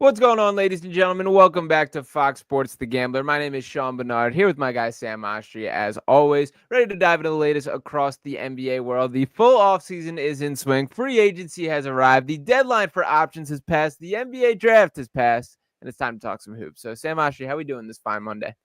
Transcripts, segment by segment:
What's going on, ladies and gentlemen? Welcome back to Fox Sports The Gambler. My name is Sean Barnard, here with my guy Sam Oshtry, as always, ready to dive into the latest across the NBA world. The full offseason is in swing. Free agency has arrived. The deadline for options has passed. The NBA draft has passed, and it's time to talk some hoops. So, Sam Oshtry, how are we doing this fine Monday?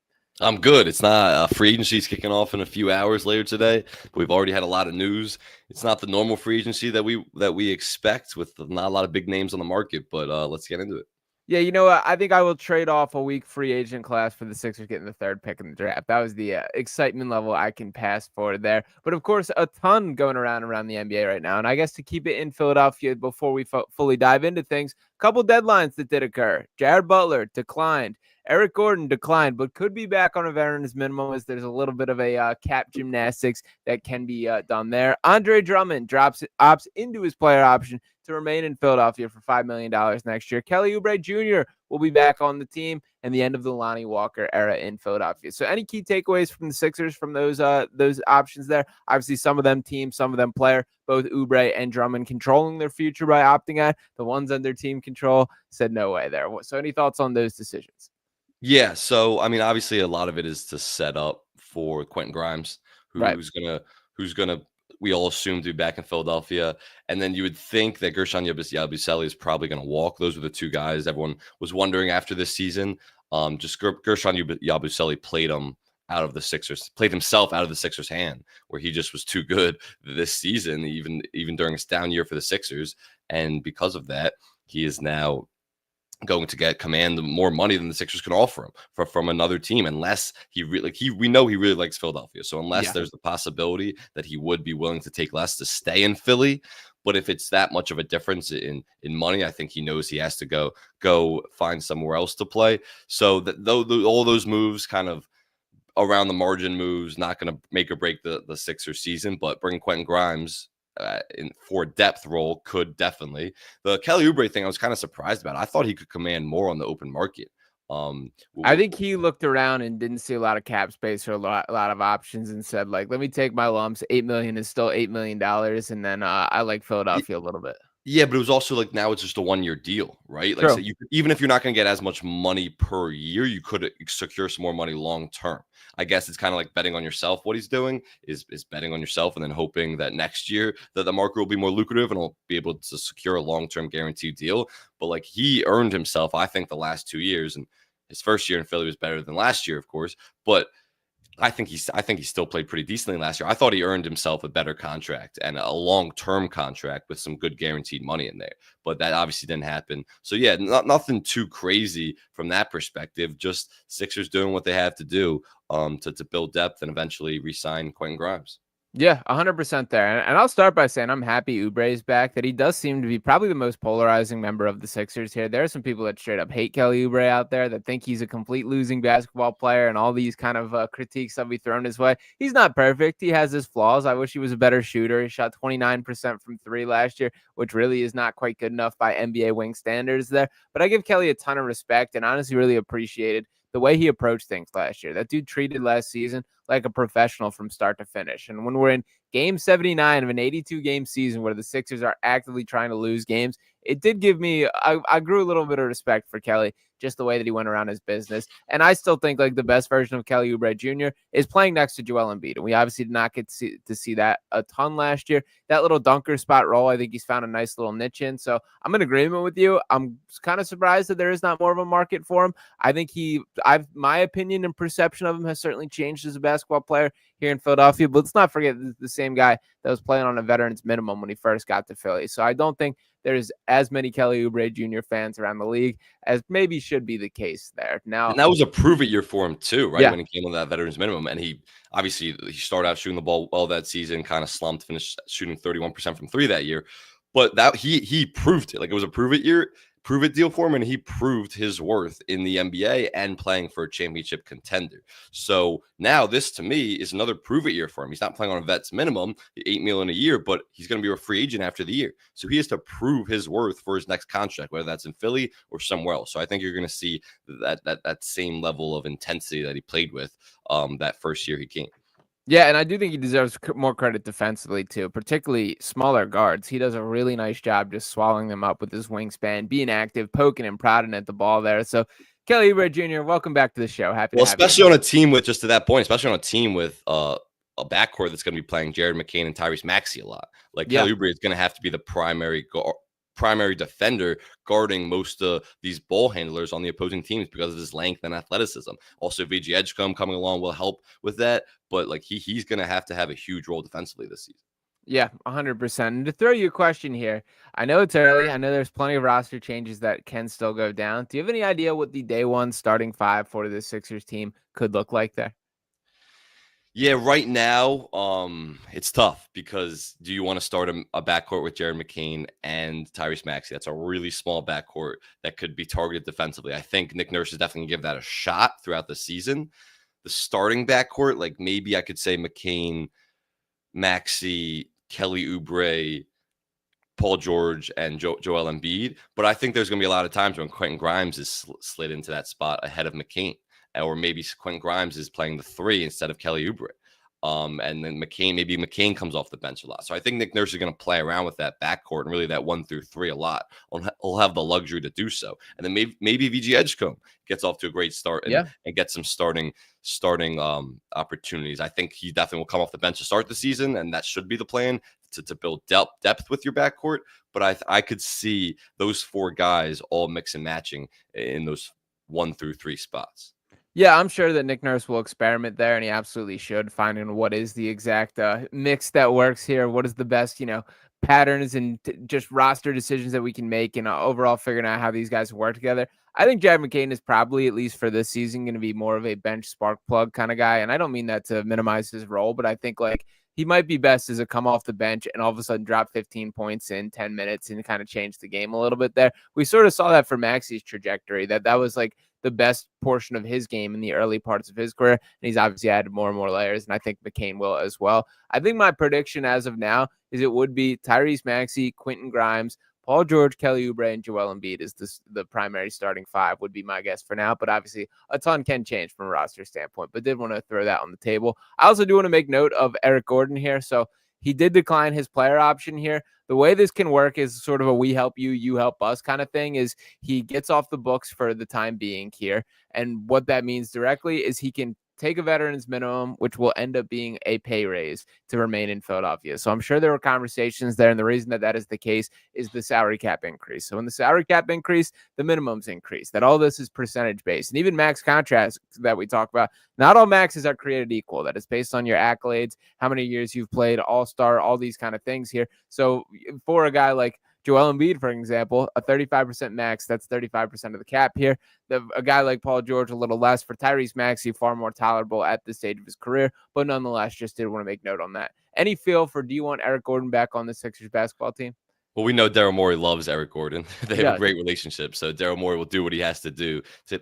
I'm good. It's not free agency is kicking off in a few hours later today. We've already had a lot of news. It's not the normal free agency that we expect with not a lot of big names on the market, but let's get into it. Yeah, you know what? I think I will trade off a weak free agent class for the Sixers getting the third pick in the draft. That was the excitement level I can pass for there. But of course, a ton going around the NBA right now. And I guess to keep it in Philadelphia before we fully dive into things, a couple deadlines that did occur. Jared Butler declined. Eric Gordon declined, but could be back on a veteran's minimum as there's a little bit of a cap gymnastics that can be done there. Andre Drummond opts into his player option to remain in Philadelphia for $5 million next year. Kelly Oubre Jr. will be back on the team, and the end of the Lonnie Walker era in Philadelphia. So any key takeaways from the Sixers from those options there? Obviously, some of them team, some of them player, both Oubre and Drummond controlling their future by opting out. The ones under team control said no way there. So any thoughts on those decisions? Yeah, so I mean, obviously, a lot of it is to set up for Quentin Grimes, Right. who's gonna we all assume to be back in Philadelphia, and then you would think that Gershon Yabusele is probably going to walk. Those were the two guys everyone was wondering after this season. Just Gershon Yabusele played himself out of the Sixers' hand, where he just was too good this season, even during his down year for the Sixers, and because of that, he is now going to command more money than the Sixers can offer him from another team, unless we know he really likes Philadelphia. So unless there's the possibility that he would be willing to take less to stay in Philly, but if it's that much of a difference in money, I think he knows he has to go find somewhere else to play. So that though all those moves, kind of around the margin moves, not going to make or break the Sixers season, but bring Quentin Grimes for a depth role could definitely. The Kelly Oubre thing, I was kind of surprised about. I thought he could command more on the open market. I think he looked around and didn't see a lot of cap space or a lot of options and said, like, let me take my lumps. $8 million is still $8 million. And then I like Philadelphia a little bit. Yeah, but it was also like now it's just a 1-year deal, right? Like, so even if you're not going to get as much money per year, you could secure some more money long term. I guess it's kind of like betting on yourself. What he's doing is betting on yourself and then hoping that next year that the market will be more lucrative and he'll be able to secure a long-term guaranteed deal. But like, he earned himself, I think, the last 2 years, and his first year in Philly was better than last year, of course. But I think he still played pretty decently last year. I thought he earned himself a better contract and a long-term contract with some good guaranteed money in there, but that obviously didn't happen. So yeah, nothing too crazy from that perspective. Just Sixers doing what they have to do to build depth and eventually re-sign Quentin Grimes. Yeah, 100% there. And I'll start by saying I'm happy Oubre is back, that he does seem to be probably the most polarizing member of the Sixers here. There are some people that straight up hate Kelly Oubre out there that think he's a complete losing basketball player and all these kind of critiques that be thrown his way. He's not perfect. He has his flaws. I wish he was a better shooter. He shot 29% from three last year, which really is not quite good enough by NBA wing standards there. But I give Kelly a ton of respect and honestly really appreciated the way he approached things last year. That dude treated last season like a professional from start to finish. And when we're in game 79 of an 82-game season where the Sixers are actively trying to lose games, it did give me, I grew a little bit of respect for Kelly, just the way that he went around his business. And I still think like the best version of Kelly Oubre Jr. is playing next to Joel Embiid. And we obviously did not get to see that a ton last year. That little dunker spot role, I think he's found a nice little niche in. So I'm in agreement with you. I'm kind of surprised that there is not more of a market for him. I think my opinion and perception of him has certainly changed as a basketball player here in Philadelphia. But let's not forget the same guy that was playing on a veteran's minimum when he first got to Philly. So I don't think there's as many Kelly Oubre Jr. fans around the league as maybe should be the case there. Now, and that was a prove-it year for him too, right? Yeah. When he came on that veteran's minimum, and he started out shooting the ball well that season, kind of slumped, finished shooting 31% from three that year. But that he proved it. Like, it was a prove-it deal for him, and he proved his worth in the NBA and playing for a championship contender. So now this, to me, is another prove-it year for him. He's not playing on a vet's minimum, $8 million a year, but he's going to be a free agent after the year. So he has to prove his worth for his next contract, whether that's in Philly or somewhere else. So I think you're going to see that same level of intensity that he played with that first year he came. Yeah, and I do think he deserves more credit defensively too, particularly smaller guards. He does a really nice job just swallowing them up with his wingspan, being active, poking and prodding at the ball there. So, Kelly Oubre Jr., welcome back to the show. Happy to Well, have you in especially on here. a team with just to that point, especially on a team with a backcourt that's going to be playing Jared McCain and Tyrese Maxey a lot. Like Yeah. Kelly Oubre is going to have to be the primary defender guarding most of these ball handlers on the opposing teams because of his length and athleticism. Also, VG Edgecombe coming along will help with that, but like he's going to have a huge role defensively this season. Yeah, 100%. And to throw you a question here, I know it's early. I know there's plenty of roster changes that can still go down. Do you have any idea what the day one starting five for the Sixers team could look like there? Yeah, right now, it's tough because do you want to start a backcourt with Jared McCain and Tyrese Maxey? That's a really small backcourt that could be targeted defensively. I think Nick Nurse is definitely going to give that a shot throughout the season. The starting backcourt, like maybe I could say McCain, Maxey, Kelly Oubre, Paul George, and Joel Embiid. But I think there's going to be a lot of times when Quentin Grimes is slid into that spot ahead of McCain, or maybe Quentin Grimes is playing the three instead of Kelly Oubre. And then maybe McCain comes off the bench a lot. So I think Nick Nurse is going to play around with that backcourt and really that 1 through 3 a lot. He'll have the luxury to do so. And then maybe VG Edgecombe gets off to a great start and get some starting opportunities. I think he definitely will come off the bench to start the season, and that should be the plan to build depth with your backcourt. But I could see those 4 guys all mix and matching in those 1 through 3 spots. Yeah, I'm sure that Nick Nurse will experiment there, and he absolutely should, finding what is the exact mix that works here. What is the best, patterns and just roster decisions that we can make, and overall figuring out how these guys work together. I think Jared McCain is probably, at least for this season, going to be more of a bench spark plug kind of guy. And I don't mean that to minimize his role, but I think like he might be best as a come off the bench and all of a sudden drop 15 points in 10 minutes and kind of change the game a little bit there. We sort of saw that for Maxey's trajectory, that was like the best portion of his game in the early parts of his career. And he's obviously added more and more layers, and I think McCain will as well. I think my prediction as of now is it would be Tyrese Maxey, Quentin Grimes, Paul George, Kelly Oubre, and Joel Embiid is the primary starting 5 would be my guess for now. But obviously a ton can change from a roster standpoint, but did want to throw that on the table. I also do want to make note of Eric Gordon here. So he did decline his player option here. The way this can work is sort of a we help you, you help us kind of thing. Is he gets off the books for the time being here. And what that means directly is he can take a veteran's minimum, which will end up being a pay raise to remain in Philadelphia. So I'm sure there were conversations there. And the reason that is the case is the salary cap increase. So when the salary cap increase, the minimums increase. That all this is percentage based. And even max contracts that we talk about, not all maxes are created equal. That is based on your accolades, how many years you've played, all-star, all these kind of things here. So for a guy like Joel Embiid, for example, a 35% max, that's 35% of the cap here. A guy like Paul George, a little less. For Tyrese Maxey, far more tolerable at this stage of his career, but nonetheless, just did want to make note on that. Any feel for, do you want Eric Gordon back on the Sixers basketball team? Well, we know Daryl Morey loves Eric Gordon. They have a Yeah. great relationship. So Daryl Morey will do what he has to do to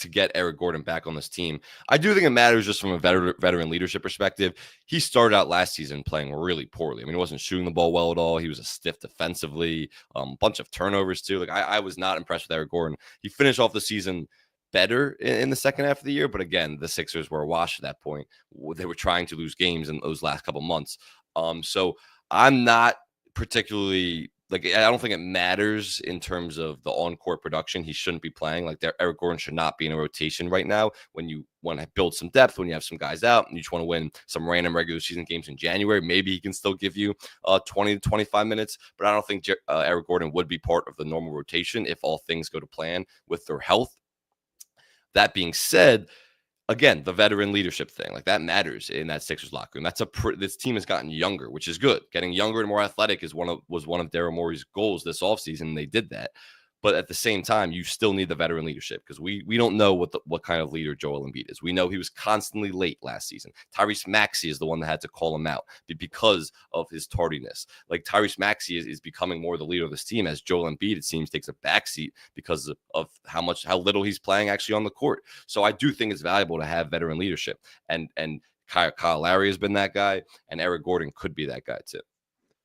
get Eric Gordon back on this team. I do think it matters just from a veteran leadership perspective. He started out last season playing really poorly. I mean, he wasn't shooting the ball well at all. He was a stiff defensively, bunch of turnovers too. Like I was not impressed with Eric Gordon. He finished off the season better in the second half of the year. But again, the Sixers were awash at that point. They were trying to lose games in those last couple months. So I'm not particularly like I don't think it matters in terms of the on-court production. He shouldn't be playing. Like Eric Gordon should not be in a rotation right now when you want to build some depth, when you have some guys out and you just want to win some random regular season games in January. Maybe he can still give you 20 to 25 minutes, but I don't think Eric Gordon would be part of the normal rotation if all things go to plan with their health. That being said, again, the veteran leadership thing, like that matters in that Sixers locker room. This team has gotten younger, which is good. Getting younger and more athletic was one of Daryl Morey's goals this offseason, and they did that. But at the same time, you still need the veteran leadership because we don't know what kind of leader Joel Embiid is. We know he was constantly late last season. Tyrese Maxey is the one that had to call him out because of his tardiness. Like Tyrese Maxey is becoming more the leader of this team as Joel Embiid, it seems, takes a backseat because of how little he's playing actually on the court. So I do think it's valuable to have veteran leadership. And Kyle Lowry has been that guy, and Eric Gordon could be that guy too.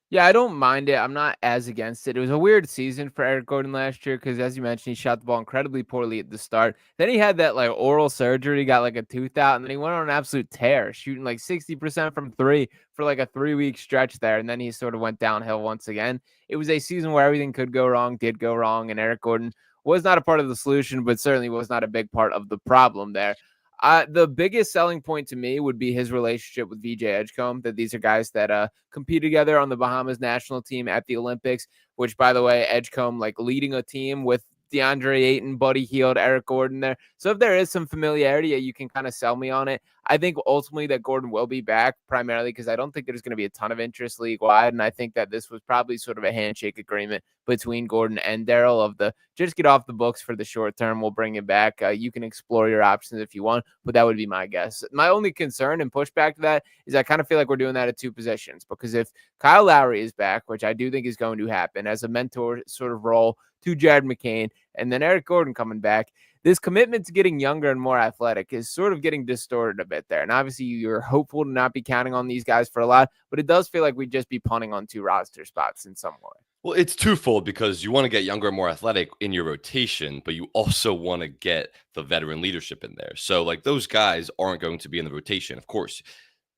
Yeah, I don't mind it. I'm not as against it. It was a weird season for Eric Gordon last year because, as you mentioned, he shot the ball incredibly poorly at the start. Then he had that like oral surgery, got like a tooth out, and then he went on an absolute tear, shooting like 60% from three for like a 3 week stretch there. And then he sort of went downhill once again. It was a season where everything could go wrong, did go wrong, and Eric Gordon was not a part of the solution, but certainly was not a big part of the problem there. The biggest selling point to me would be his relationship with VJ Edgecombe, that these are guys that compete together on the Bahamas national team at the Olympics, which, by the way, Edgecombe like leading a team with DeAndre Ayton, Buddy Hield, Eric Gordon there. So if there is some familiarity, you can kind of sell me on it. I think ultimately that Gordon will be back primarily because I don't think there's going to be a ton of interest league wide. And I think that this was probably sort of a handshake agreement between Gordon and Daryl of the just get off the books for the short term. We'll bring it back. You can explore your options if you want, but that would be my guess. My only concern and pushback to that is I kind of feel like we're doing that at two positions because if Kyle Lowry is back, which I do think is going to happen as a mentor sort of role to Jared McCain, and then Eric Gordon coming back, this commitment to getting younger and more athletic is sort of getting distorted a bit there. And obviously you're hopeful to not be counting on these guys for a lot, but it does feel like we'd just be punting on two roster spots in some way. Well, it's twofold because you want to get younger and more athletic in your rotation, but you also want to get the veteran leadership in there. So, like, those guys aren't going to be in the rotation. Of course,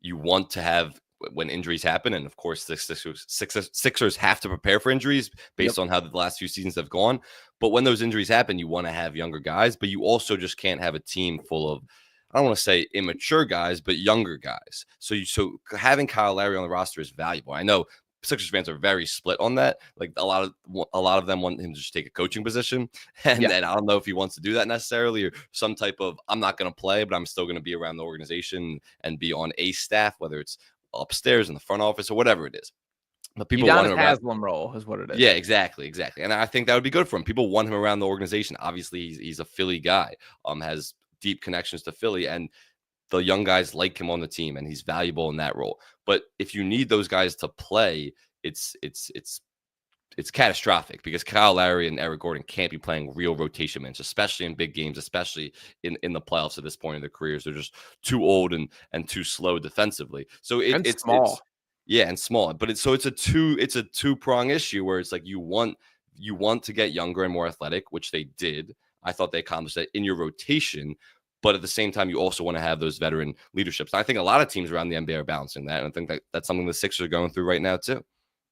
you want to have when injuries happen, and of course, the Sixers have to prepare for injuries based on how the last few seasons have gone. But when those injuries happen, you want to have younger guys, but you also just can't have a team full of I don't want to say immature guys, but younger guys. So having Kyle Lowry on the roster is valuable. I know Sixers fans are very split on that. Like a lot of them want him to just take a coaching position, and Yeah. then I don't know if he wants to do that necessarily, or some type of I'm not going to play, but I'm still going to be around the organization and be on a staff, whether it's upstairs in the front office or whatever it is. But people want Udonis him around. Haslam role is what it is. Yeah, exactly. And I think that would be good for him. People want him around the organization. Obviously, he's a Philly guy. Has deep connections to Philly, and the young guys like him on the team, and he's valuable in that role. But if you need those guys to play, it's catastrophic because Kyle Lowry and Eric Gordon can't be playing real rotation minutes, especially in big games, especially in the playoffs at this point in their careers. They're just too old and too slow defensively. So it's Small. yeah, and small. But it's a two-prong issue where it's like you want to get younger and more athletic, which they did. I thought they accomplished that in your rotation. But at the same time, you also want to have those veteran leaderships. I think a lot of teams around the NBA are balancing that. And I think that's something the Sixers are going through right now, too.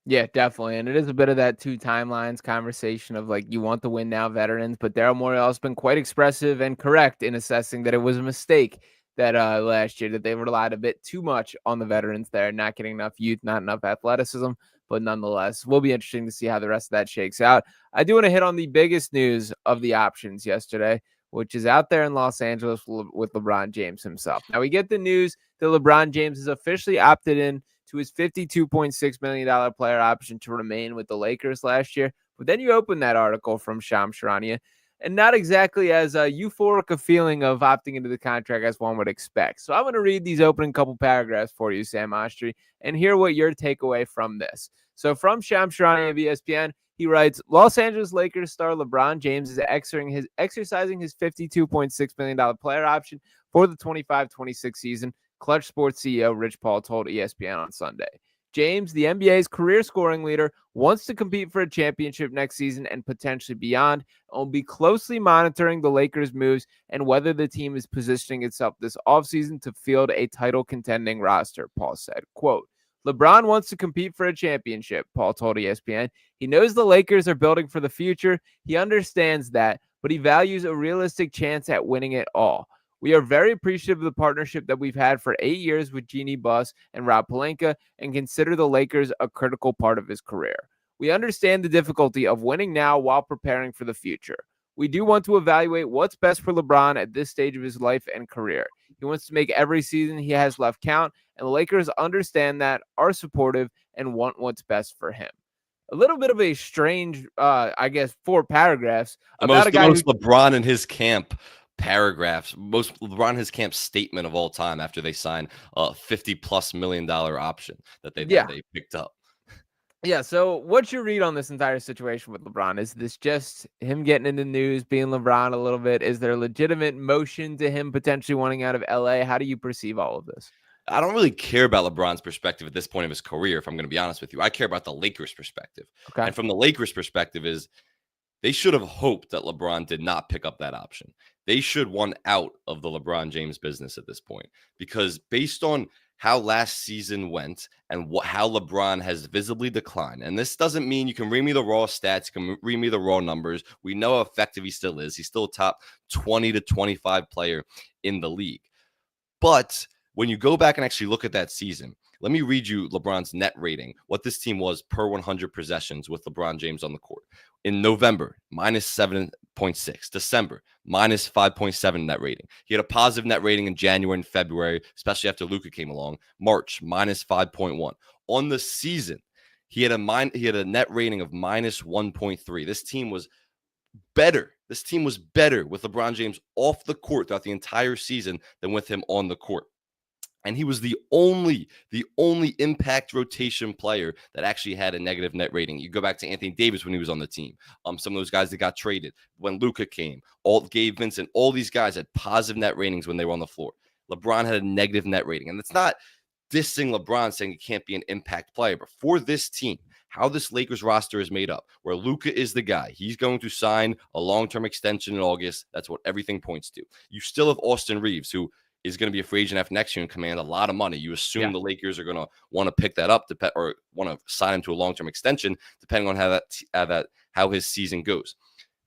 Yeah, definitely. And it is a bit of that two timelines conversation of like, you want the win now veterans, but Daryl Morey has been quite expressive and correct in assessing that it was a mistake that last year that they relied a bit too much on the veterans there, not getting enough youth, not enough athleticism. But nonetheless, will be interesting to see how the rest of that shakes out. I do want to hit on the biggest news of the options yesterday, which is out there in Los Angeles with LeBron James himself. Now we get the news that LeBron James has officially opted in to his $52.6 million player option to remain with the Lakers last year. But then you open that article from Shams Charania, and not exactly as euphoric a feeling of opting into the contract as one would expect. So I'm going to read these opening couple paragraphs for you, Sam Oshtry, and hear what your takeaway from this. So from Shams Charania of ESPN, he writes, Los Angeles Lakers star LeBron James is exercising his $52.6 million player option for the 25-26 season. Clutch Sports CEO Rich Paul told ESPN on Sunday. James, the NBA's career scoring leader, wants to compete for a championship next season and potentially beyond, and will be closely monitoring the Lakers' moves and whether the team is positioning itself this offseason to field a title contending roster, Paul said. Quote, LeBron wants to compete for a championship, Paul told ESPN. He knows the Lakers are building for the future. He understands that, but he values a realistic chance at winning it all. We are very appreciative of the partnership that we've had for 8 years with Jeannie Buss and Rob Pelinka and consider the Lakers a critical part of his career. We understand the difficulty of winning now while preparing for the future. We do want to evaluate what's best for LeBron at this stage of his life and career. He wants to make every season he has left count, and the Lakers understand that, are supportive, and want what's best for him. A little bit of a strange, 4 paragraphs about a guy most LeBron in his camp paragraphs, most LeBron in his camp statement of all time after they signed a $50+ million option that they picked up. Yeah, so what's your read on this entire situation with LeBron? Is this just him getting in the news, being LeBron a little bit? Is there legitimate motion to him potentially wanting out of LA? How do you perceive all of this? I don't really care about LeBron's perspective at this point of his career, if I'm going to be honest with you. I care about the Lakers' perspective. Okay. And from the Lakers' perspective is they should have hoped that LeBron did not pick up that option. They should want out of the LeBron James business at this point, because based on how last season went and how LeBron has visibly declined, and this doesn't mean you can read me the raw stats, you can read me the raw numbers. We know how effective he still is. He's still a top 20 to 25 player in the league. But when you go back and actually look at that season, let me read you LeBron's net rating, what this team was per 100 possessions with LeBron James on the court. In November, minus 7.6. December, minus 5.7 net rating. He had a positive net rating in January and February, especially after Luka came along. March, minus 5.1. On the season, he had a net rating of minus 1.3. This team was better. This team was better with LeBron James off the court throughout the entire season than with him on the court. And he was the only impact rotation player that actually had a negative net rating. You go back to Anthony Davis when he was on the team. Some of those guys that got traded when Luka came, Gabe Vincent, all these guys had positive net ratings when they were on the floor. LeBron had a negative net rating. And it's not dissing LeBron saying he can't be an impact player, but for this team, how this Lakers roster is made up, where Luka is the guy. He's going to sign a long-term extension in August. That's what everything points to. You still have Austin Reeves, who is going to be a free agent after next year and command a lot of money. You assume the Lakers are going to want to pick that up or want to sign him to a long-term extension, depending on how his season goes.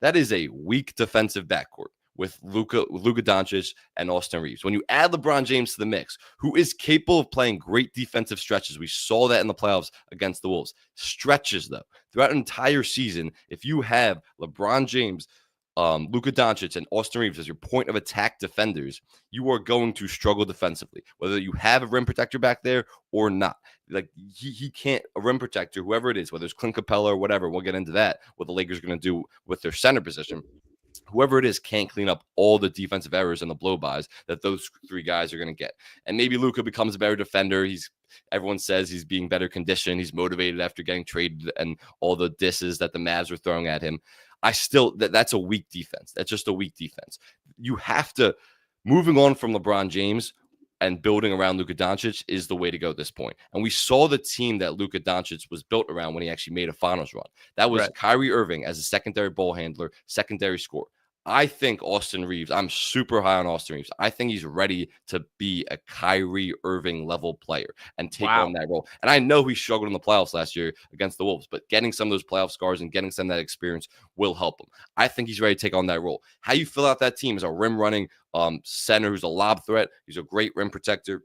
That is a weak defensive backcourt with Luka Doncic and Austin Reeves. When you add LeBron James to the mix, who is capable of playing great defensive stretches, we saw that in the playoffs against the Wolves. Stretches, though, throughout an entire season, if you have LeBron James, Luka Doncic, and Austin Reeves as your point of attack defenders, you are going to struggle defensively, whether you have a rim protector back there or not. Like he can't, a rim protector, whoever it is, whether it's Clint Capella or whatever, we'll get into that, what the Lakers are going to do with their center position. Whoever it is can't clean up all the defensive errors and the blow-bys that those three guys are going to get. And maybe Luka becomes a better defender. Everyone says he's being better conditioned. He's motivated after getting traded and all the disses that the Mavs were throwing at him. That's a weak defense. That's just a weak defense. You have to, moving on from LeBron James and building around Luka Doncic is the way to go at this point. And we saw the team that Luka Doncic was built around when he actually made a finals run. That was Kyrie Irving as a secondary ball handler, secondary scorer. I think Austin Reeves, I'm super high on Austin Reeves. I think he's ready to be a Kyrie Irving level player and take on that role. And I know he struggled in the playoffs last year against the Wolves, but getting some of those playoff scars and getting some of that experience will help him. I think he's ready to take on that role. How you fill out that team is a rim running center who's a lob threat. He's a great rim protector.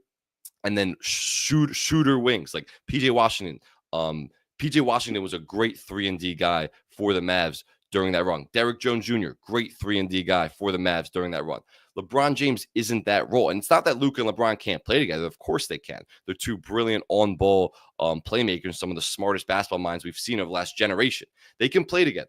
And then shooter wings like PJ Washington. PJ Washington was a great 3-and-D guy for the Mavs during that run. Derrick Jones Jr., great 3-and-D guy for the Mavs during that run. LeBron James isn't that role. And it's not that Luka and LeBron can't play together. Of course they can. They're two brilliant on-ball playmakers, some of the smartest basketball minds we've seen over the last generation. They can play together,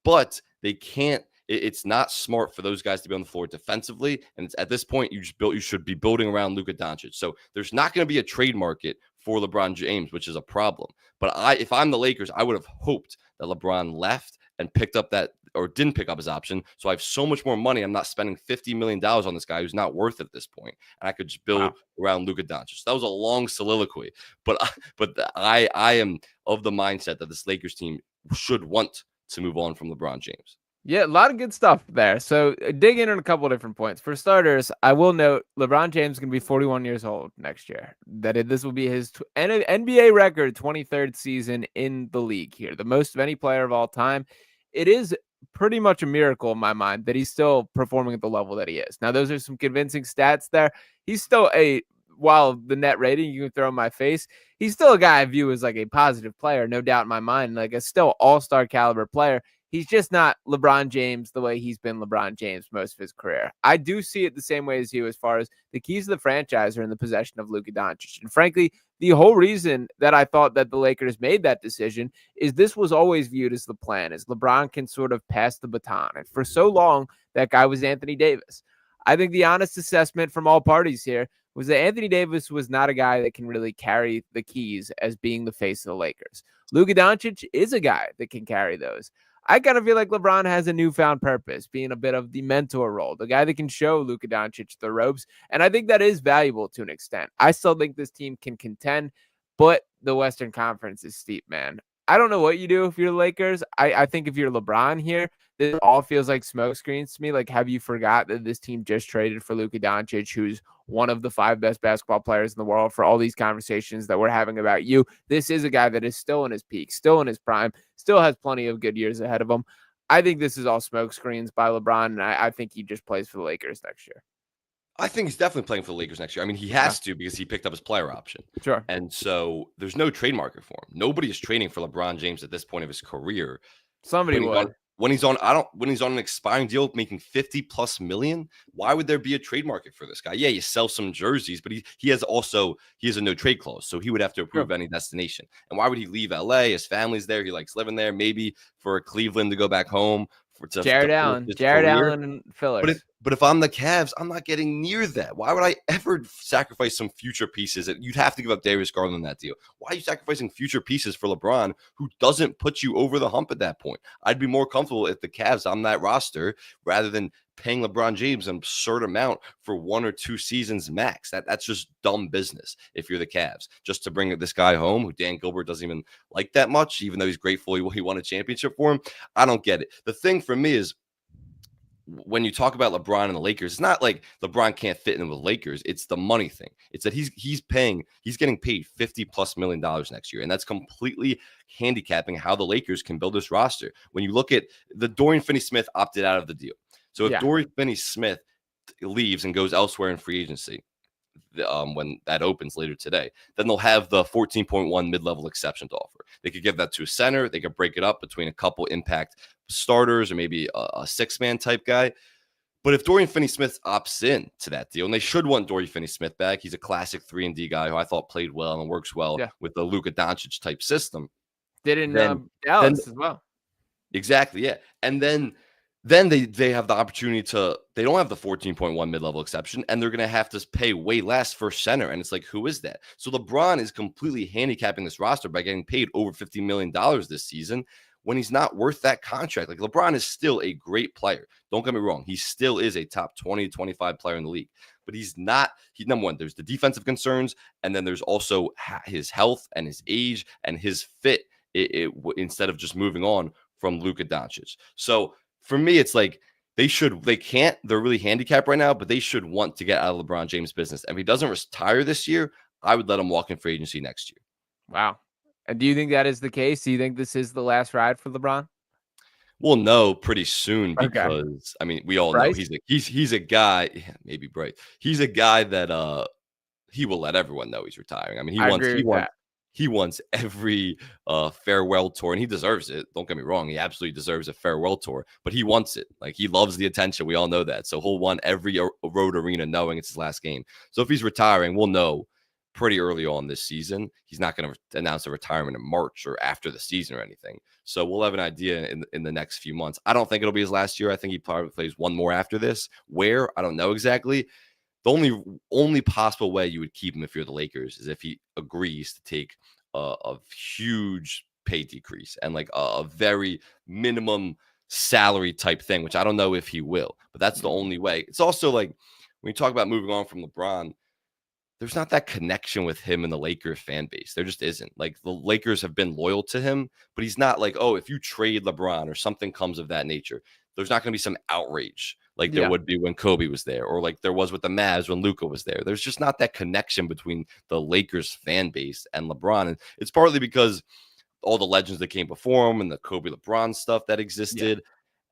but they can't. It's not smart for those guys to be on the floor defensively. And at this point, you should be building around Luka Doncic. So there's not going to be a trade market for LeBron James, which is a problem. But if I'm the Lakers, I would have hoped that LeBron left and picked up or didn't pick up his option. So I have so much more money. I'm not spending $50 million on this guy who's not worth it at this point. And I could just build around Luka Doncic. So that was a long soliloquy, but I am of the mindset that this Lakers team should want to move on from LeBron James. Yeah, a lot of good stuff there. So dig in on a couple of different points. For starters, I will note LeBron James is going to be 41 years old next year. This will be his NBA record 23rd season in the league here, the most of any player of all time. It is pretty much a miracle in my mind that he's still performing at the level that he is. Now, those are some convincing stats there. He's still while the net rating you can throw in my face, he's still a guy I view as like a positive player, no doubt in my mind, like a still all-star caliber player. He's just not LeBron James the way he's been LeBron James most of his career. I do see it the same way as you as far as the keys of the franchise are in the possession of Luka Doncic. And frankly, the whole reason that I thought that the Lakers made that decision is this was always viewed as the plan, as LeBron can sort of pass the baton. And for so long, that guy was Anthony Davis. I think the honest assessment from all parties here was that Anthony Davis was not a guy that can really carry the keys as being the face of the Lakers. Luka Doncic is a guy that can carry those. I kind of feel like LeBron has a newfound purpose, being a bit of the mentor role, the guy that can show Luka Doncic the ropes. And I think that is valuable to an extent. I still think this team can contend, but the Western Conference is steep, man. I don't know what you do if you're the Lakers. I think if you're LeBron here, this all feels like smoke screens to me. Like, have you forgot that this team just traded for Luka Doncic, who's one of the 5 best basketball players in the world, for all these conversations that we're having about you? This is a guy that is still in his peak, still in his prime, still has plenty of good years ahead of him. I think this is all smoke screens by LeBron, and I think he just plays for the Lakers next year. I think he's definitely playing for the Lakers next year. I mean, he has to because he picked up his player option. Sure. And so there's no trade market for him. Nobody is trading for LeBron James at this point of his career. Somebody would. When he's on an expiring deal making 50 plus million, why would there be a trade market for this guy? Yeah, you sell some jerseys, but he has a no trade clause, so he would have to approve any destination. And why would he leave LA? His family's there, he likes living there, maybe for Cleveland to go back home Jared Allen and fillers. But if I'm the Cavs, I'm not getting near that. Why would I ever sacrifice some future pieces? You'd have to give up Darius Garland in that deal. Why are you sacrificing future pieces for LeBron, who doesn't put you over the hump at that point? I'd be more comfortable if the Cavs on that roster rather than paying LeBron James an absurd amount for 1 or 2 seasons max. That's just dumb business if you're the Cavs. Just to bring this guy home, who Dan Gilbert doesn't even like that much, even though he's grateful he won a championship for him. I don't get it. The thing for me is, when you talk about LeBron and the Lakers, it's not like LeBron can't fit in with Lakers. It's the money thing. It's that he's getting paid $50+ million next year. And that's completely handicapping how the Lakers can build this roster. When you look at the Dorian Finney-Smith opted out of the deal. So if Dorian Finney-Smith leaves and goes elsewhere in free agency, when that opens later today, then they'll have the 14.1 mid-level exception to offer. They could give that to a center. They could break it up between a couple impact starters or maybe a 6-man type guy. But if Dorian Finney-Smith opts in to that deal, and they should want Dorian Finney-Smith back, he's a classic 3-and-D guy who I thought played well and works well with the Luka Doncic type system. Did in Dallas as well. Exactly, yeah. And then they have the opportunity they don't have the 14.1 mid-level exception, and they're going to have to pay way less for center. And it's like, who is that? So LeBron is completely handicapping this roster by getting paid over $50 million this season when he's not worth that contract. Like, LeBron is still a great player. Don't get me wrong. He still is a top 20 to 25 player in the league, but he's not. Number one, there's the defensive concerns, and then there's also his health and his age and his fit instead of just moving on from Luka Doncic. So for me, it's like they're really handicapped right now, but they should want to get out of LeBron James' business. And if he doesn't retire this year, I would let him walk in free agency next year. Wow. And do you think that is the case? Do you think this is the last ride for LeBron? We'll know pretty soon because I mean, we all know he's a guy, maybe Bryce. He's a guy that he will let everyone know he's retiring. I mean, he wants every farewell tour, and he deserves it. Don't get me wrong. He absolutely deserves a farewell tour, but he wants it. Like, he loves the attention. We all know that. So he'll want every road arena knowing it's his last game. So if he's retiring, we'll know pretty early on this season. He's not going to announce a retirement in March or after the season or anything. So we'll have an idea in the next few months. I don't think it'll be his last year. I think he probably plays one more after this. Where? I don't know exactly. The only possible way you would keep him if you're the Lakers is if he agrees to take a huge pay decrease and like a very minimum salary type thing, which I don't know if he will, but that's the only way. It's also like, when you talk about moving on from LeBron, there's not that connection with him and the Lakers fan base. There just isn't. Like, the Lakers have been loyal to him, but he's not like, oh, if you trade LeBron or something comes of that nature, there's not going to be some outrage like there would be when Kobe was there, or like there was with the Mavs when Luka was there. There's just not that connection between the Lakers fan base and LeBron. And it's partly because all the legends that came before him and the Kobe LeBron stuff that existed.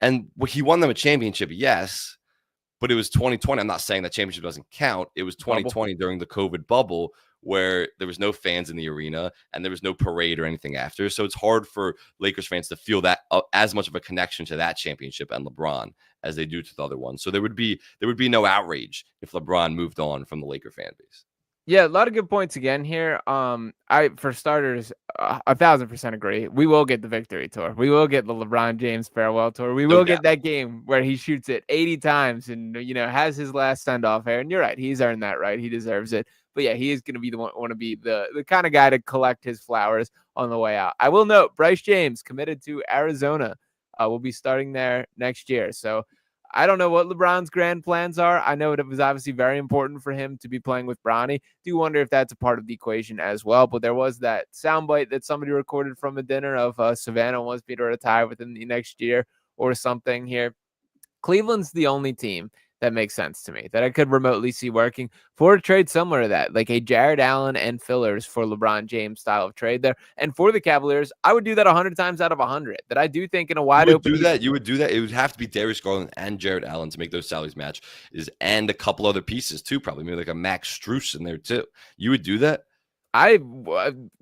And he won them a championship, yes, but it was 2020. I'm not saying that championship doesn't count. It was 2020 during the COVID bubble, where there was no fans in the arena and there was no parade or anything after. So it's hard for Lakers fans to feel that as much of a connection to that championship and LeBron as they do to the other one. So there would be no outrage if LeBron moved on from the Laker fan base. Yeah, a lot of good points again here. For starters, 1,000% agree. We will get the victory tour. We will get the LeBron James farewell tour. We will get that game where he shoots it 80 times and, has his last send-off here. And you're right. He's earned that right. He deserves it. But yeah, he is going to be the kind of guy to collect his flowers on the way out. I will note, Bryce James committed to Arizona will be starting there next year. So I don't know what LeBron's grand plans are. I know it was obviously very important for him to be playing with Bronny. Do wonder if that's a part of the equation as well. But there was that soundbite that somebody recorded from a dinner of Savannah wants me to retire within the next year or something here. Cleveland's the only team that makes sense to me that I could remotely see working for a trade similar to that, like a Jared Allen and fillers for LeBron James style of trade there. And for the Cavaliers, I would do that 100 times out of 100. That I do think in a wide open. You would do that. It would have to be Darius Garland and Jared Allen to make those salaries match, and a couple other pieces too, probably maybe like a Max Strus in there too. You would do that?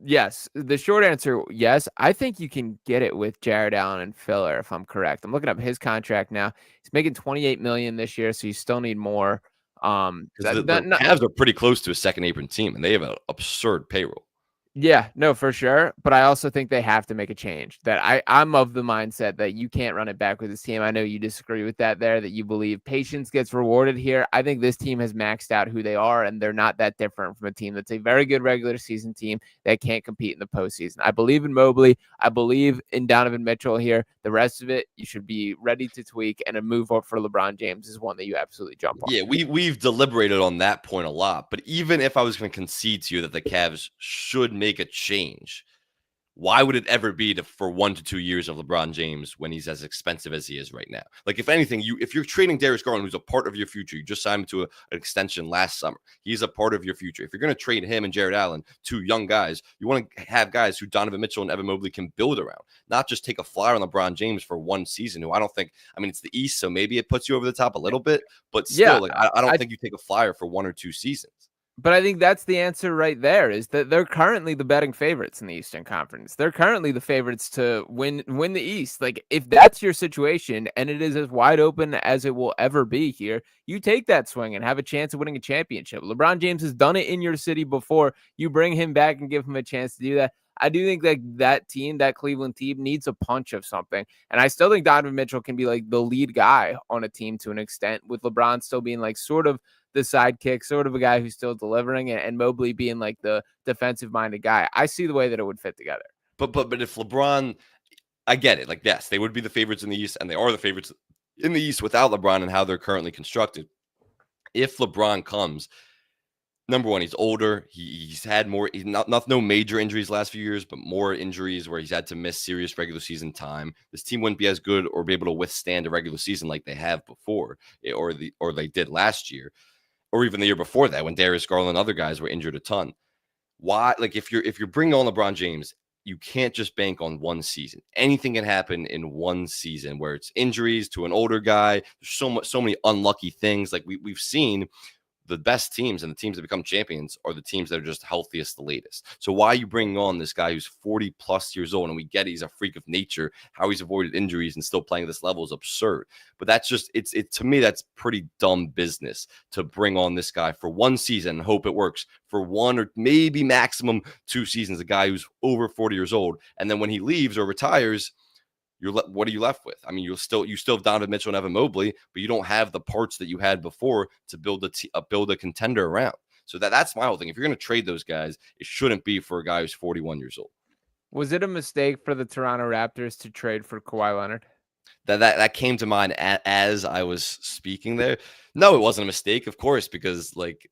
Yes. The short answer, yes. I think you can get it with Jared Allen and filler, if I'm correct. I'm looking up his contract now. He's making $28 million this year, so you still need more. The Cavs are pretty close to a second apron team, and they have an absurd payroll. Yeah, no, for sure. But I also think they have to make a change. That I'm of the mindset that you can't run it back with this team. I know you disagree with that there, that you believe patience gets rewarded here. I think this team has maxed out who they are, and they're not that different from a team that's a very good regular season team that can't compete in the postseason. I believe in Mobley. I believe in Donovan Mitchell here. The rest of it, you should be ready to tweak, and a move up for LeBron James is one that you absolutely jump on. Yeah, we've deliberated on that point a lot. But even if I was going to concede to you that the Cavs should make a change, why would it ever be for 1 to 2 years of LeBron James when he's as expensive as he is right now? Like, if anything, if you're trading Darius Garland, who's a part of your future, you just signed him to an extension last summer. He's a part of your future. If you're going to trade him and Jared Allen, two young guys, you want to have guys who Donovan Mitchell and Evan Mobley can build around, not just take a flyer on LeBron James for one season, who I don't think, I mean, it's the East, so maybe it puts you over the top a little bit, but still, I don't think you take a flyer for 1 or 2 seasons. But I think that's the answer right there, is that they're currently the betting favorites in the Eastern Conference. They're currently the favorites to win the East. Like, if that's your situation and it is as wide open as it will ever be here, you take that swing and have a chance of winning a championship. LeBron James has done it in your city before. You bring him back and give him a chance to do that. I do think that team, that Cleveland team, needs a punch of something. And I still think Donovan Mitchell can be like the lead guy on a team to an extent, with LeBron still being like sort of the sidekick, sort of a guy who's still delivering, and Mobley being like the defensive-minded guy. I see the way that it would fit together. But if LeBron, I get it. Like, yes, they would be the favorites in the East, and they are the favorites in the East without LeBron and how they're currently constructed. If LeBron comes, number one, he's older. He's had more, no major injuries last few years, but more injuries where he's had to miss serious regular season time. This team wouldn't be as good or be able to withstand a regular season like they have before, or they did last year, or even the year before that when Darius Garland and other guys were injured a ton. Why? Like, if you're bringing on LeBron James, you can't just bank on one season. Anything can happen in one season, where it's injuries to an older guy. There's so many unlucky things. Like, we've seen. The best teams and the teams that become champions are the teams that are just healthiest, the latest. So why are you bringing on this guy who's 40 plus years old? And we get he's a freak of nature. How he's avoided injuries and still playing at this level is absurd. But that's just, to me, that's pretty dumb business to bring on this guy for one season and hope it works for 1 or maybe maximum 2 seasons, a guy who's over 40 years old. And then when he leaves or retires, what are you left with? I mean, you still have Donovan Mitchell and Evan Mobley, but you don't have the parts that you had before to build a contender around. So that's my whole thing. If you're going to trade those guys, it shouldn't be for a guy who's 41 years old. Was it a mistake for the Toronto Raptors to trade for Kawhi Leonard? That came to mind as I was speaking there. No, it wasn't a mistake, of course, because like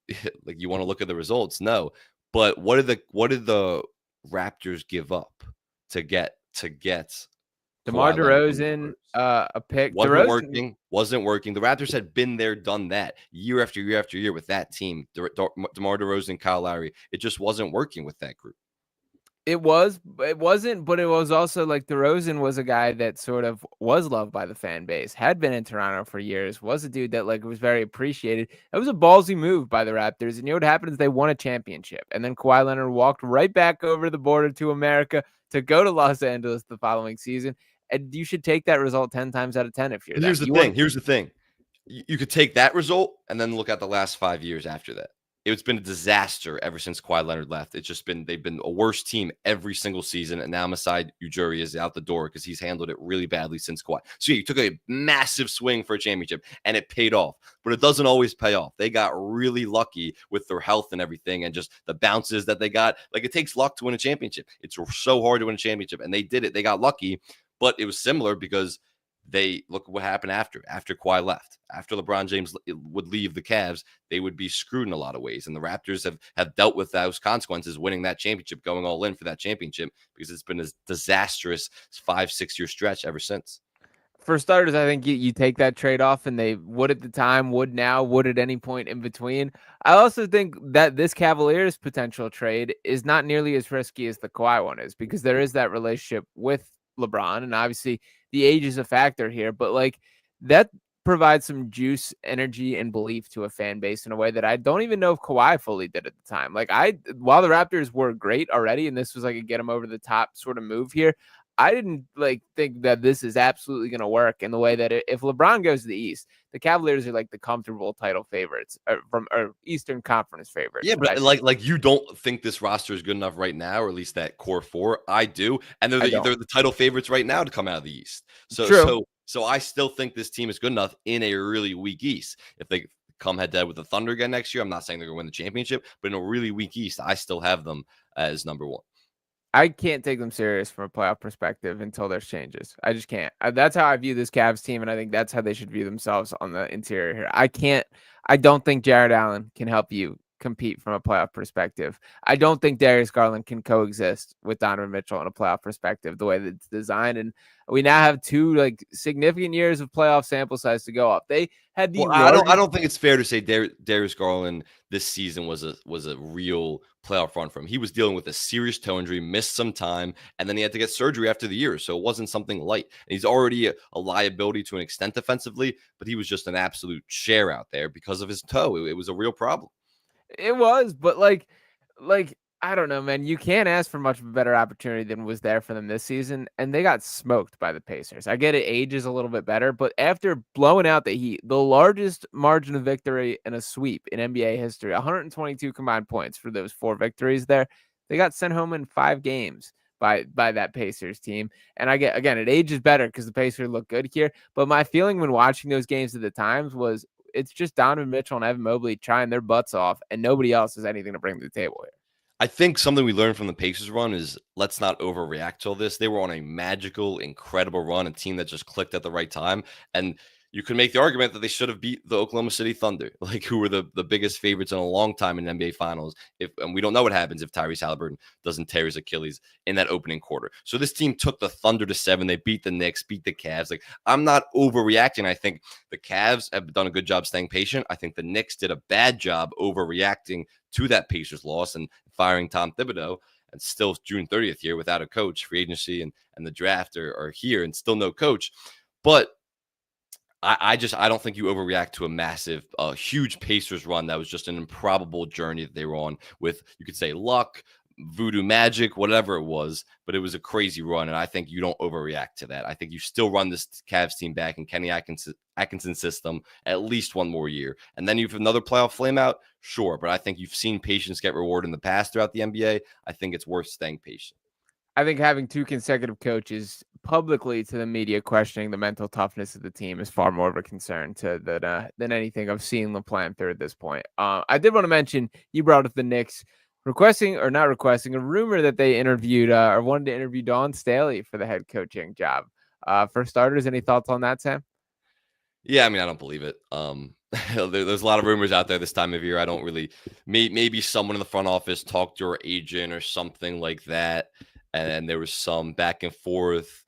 you want to look at the results. No, but what did the Raptors give up to get DeMar DeRozan, a pick. Wasn't working. The Raptors had been there, done that year after year after year with that team. DeMar DeRozan, Kyle Lowry. It just wasn't working with that group. It wasn't, but it was also like DeRozan was a guy that sort of was loved by the fan base, had been in Toronto for years, was a dude that like was very appreciated. It was a ballsy move by the Raptors. And you know what happened is they won a championship. And then Kawhi Leonard walked right back over the border to America to go to Los Angeles the following season. And you should take that result 10 times out of 10 if you're Here's the thing. You could take that result and then look at the last 5 years after that. It's been a disaster ever since Kawhi Leonard left. They've been a worse team every single season. And now Masai Ujiri is out the door because he's handled it really badly since Kawhi. So you took a massive swing for a championship and it paid off, but it doesn't always pay off. They got really lucky with their health and everything and just the bounces that they got. Like, it takes luck to win a championship. It's so hard to win a championship, and they did it. They got lucky, but it was similar because they look what happened after Kawhi left. After LeBron James would leave the Cavs, they would be screwed in a lot of ways. And the Raptors have dealt with those consequences, winning that championship, going all in for that championship, because it's been a disastrous 5-6 year stretch ever since. For starters, I think you take that trade off, and they would at the time, would now, would at any point in between. I also think that this Cavaliers potential trade is not nearly as risky as the Kawhi one is, because there is that relationship with LeBron, and obviously the age is a factor here, but like that provides some juice, energy, and belief to a fan base in a way that I don't even know if Kawhi fully did at the time. Like while the Raptors were great already, and this was like a get them over the top sort of move here, I didn't like think that this is absolutely going to work in the way that if LeBron goes to the East, the Cavaliers are like the comfortable title favorites or Eastern Conference favorites. Yeah, but like you don't think this roster is good enough right now, or at least that core four. I do, and they're the title favorites right now to come out of the East. So True. so I still think this team is good enough in a really weak East. If they come head to head with the Thunder again next year, I'm not saying they're going to win the championship, but in a really weak East, I still have them as number one. I can't take them serious from a playoff perspective until there's changes. I just can't. That's how I view this Cavs team, and I think that's how they should view themselves on the interior here. I don't think Jared Allen can help you compete from a playoff perspective. I don't think Darius Garland can coexist with Donovan Mitchell in a playoff perspective, the way that it's designed. And we now have two like significant years of playoff sample size to go up. They had the I don't think it's fair to say Darius Garland this season was a real playoff run for him. He was dealing with a serious toe injury, missed some time, and then he had to get surgery after the year. So it wasn't something light. And he's already a liability to an extent defensively, but he was just an absolute share out there because of his toe. It was a real problem. It was, but like I don't know, man. You can't ask for much of a better opportunity than was there for them this season, and they got smoked by the Pacers. I get it, age is a little bit better, but after blowing out the Heat, the largest margin of victory in a sweep in NBA history, 122 combined points for those 4 victories there, they got sent home in 5 games by that Pacers team. And I get, again, it ages better because the Pacers look good here, but my feeling when watching those games at the times was it's just Donovan Mitchell and Evan Mobley trying their butts off, and nobody else has anything to bring to the table here. I think something we learned from the Pacers run is let's not overreact to all this. They were on a magical, incredible run, a team that just clicked at the right time. And you could make the argument that they should have beat the Oklahoma City Thunder, like who were the biggest favorites in a long time in NBA Finals. And we don't know what happens if Tyrese Halliburton doesn't tear his Achilles in that opening quarter. So this team took the Thunder to 7. They beat the Knicks, beat the Cavs. Like, I'm not overreacting. I think the Cavs have done a good job staying patient. I think the Knicks did a bad job overreacting to that Pacers loss and firing Tom Thibodeau. And still June 30th here without a coach. Free agency and the draft are here and still no coach. But I don't think you overreact to a massive, huge Pacers run that was just an improbable journey that they were on with, you could say, luck, voodoo magic, whatever it was, but it was a crazy run, and I think you don't overreact to that. I think you still run this Cavs team back in Kenny Atkinson's system at least one more year, and then you have another playoff flame out, sure, but I think you've seen patience get rewarded in the past throughout the NBA. I think it's worth staying patient. I think having 2 consecutive coaches publicly to the media questioning the mental toughness of the team is far more of a concern than anything I've seen LaPlante through at this point. I did want to mention, you brought up the Knicks requesting or not requesting a rumor that they interviewed or wanted to interview Dawn Staley for the head coaching job. For starters, any thoughts on that, Sam? Yeah, I mean, I don't believe it. There's a lot of rumors out there this time of year. I don't really. Maybe someone in the front office talked to her agent or something like that, and there was some back and forth,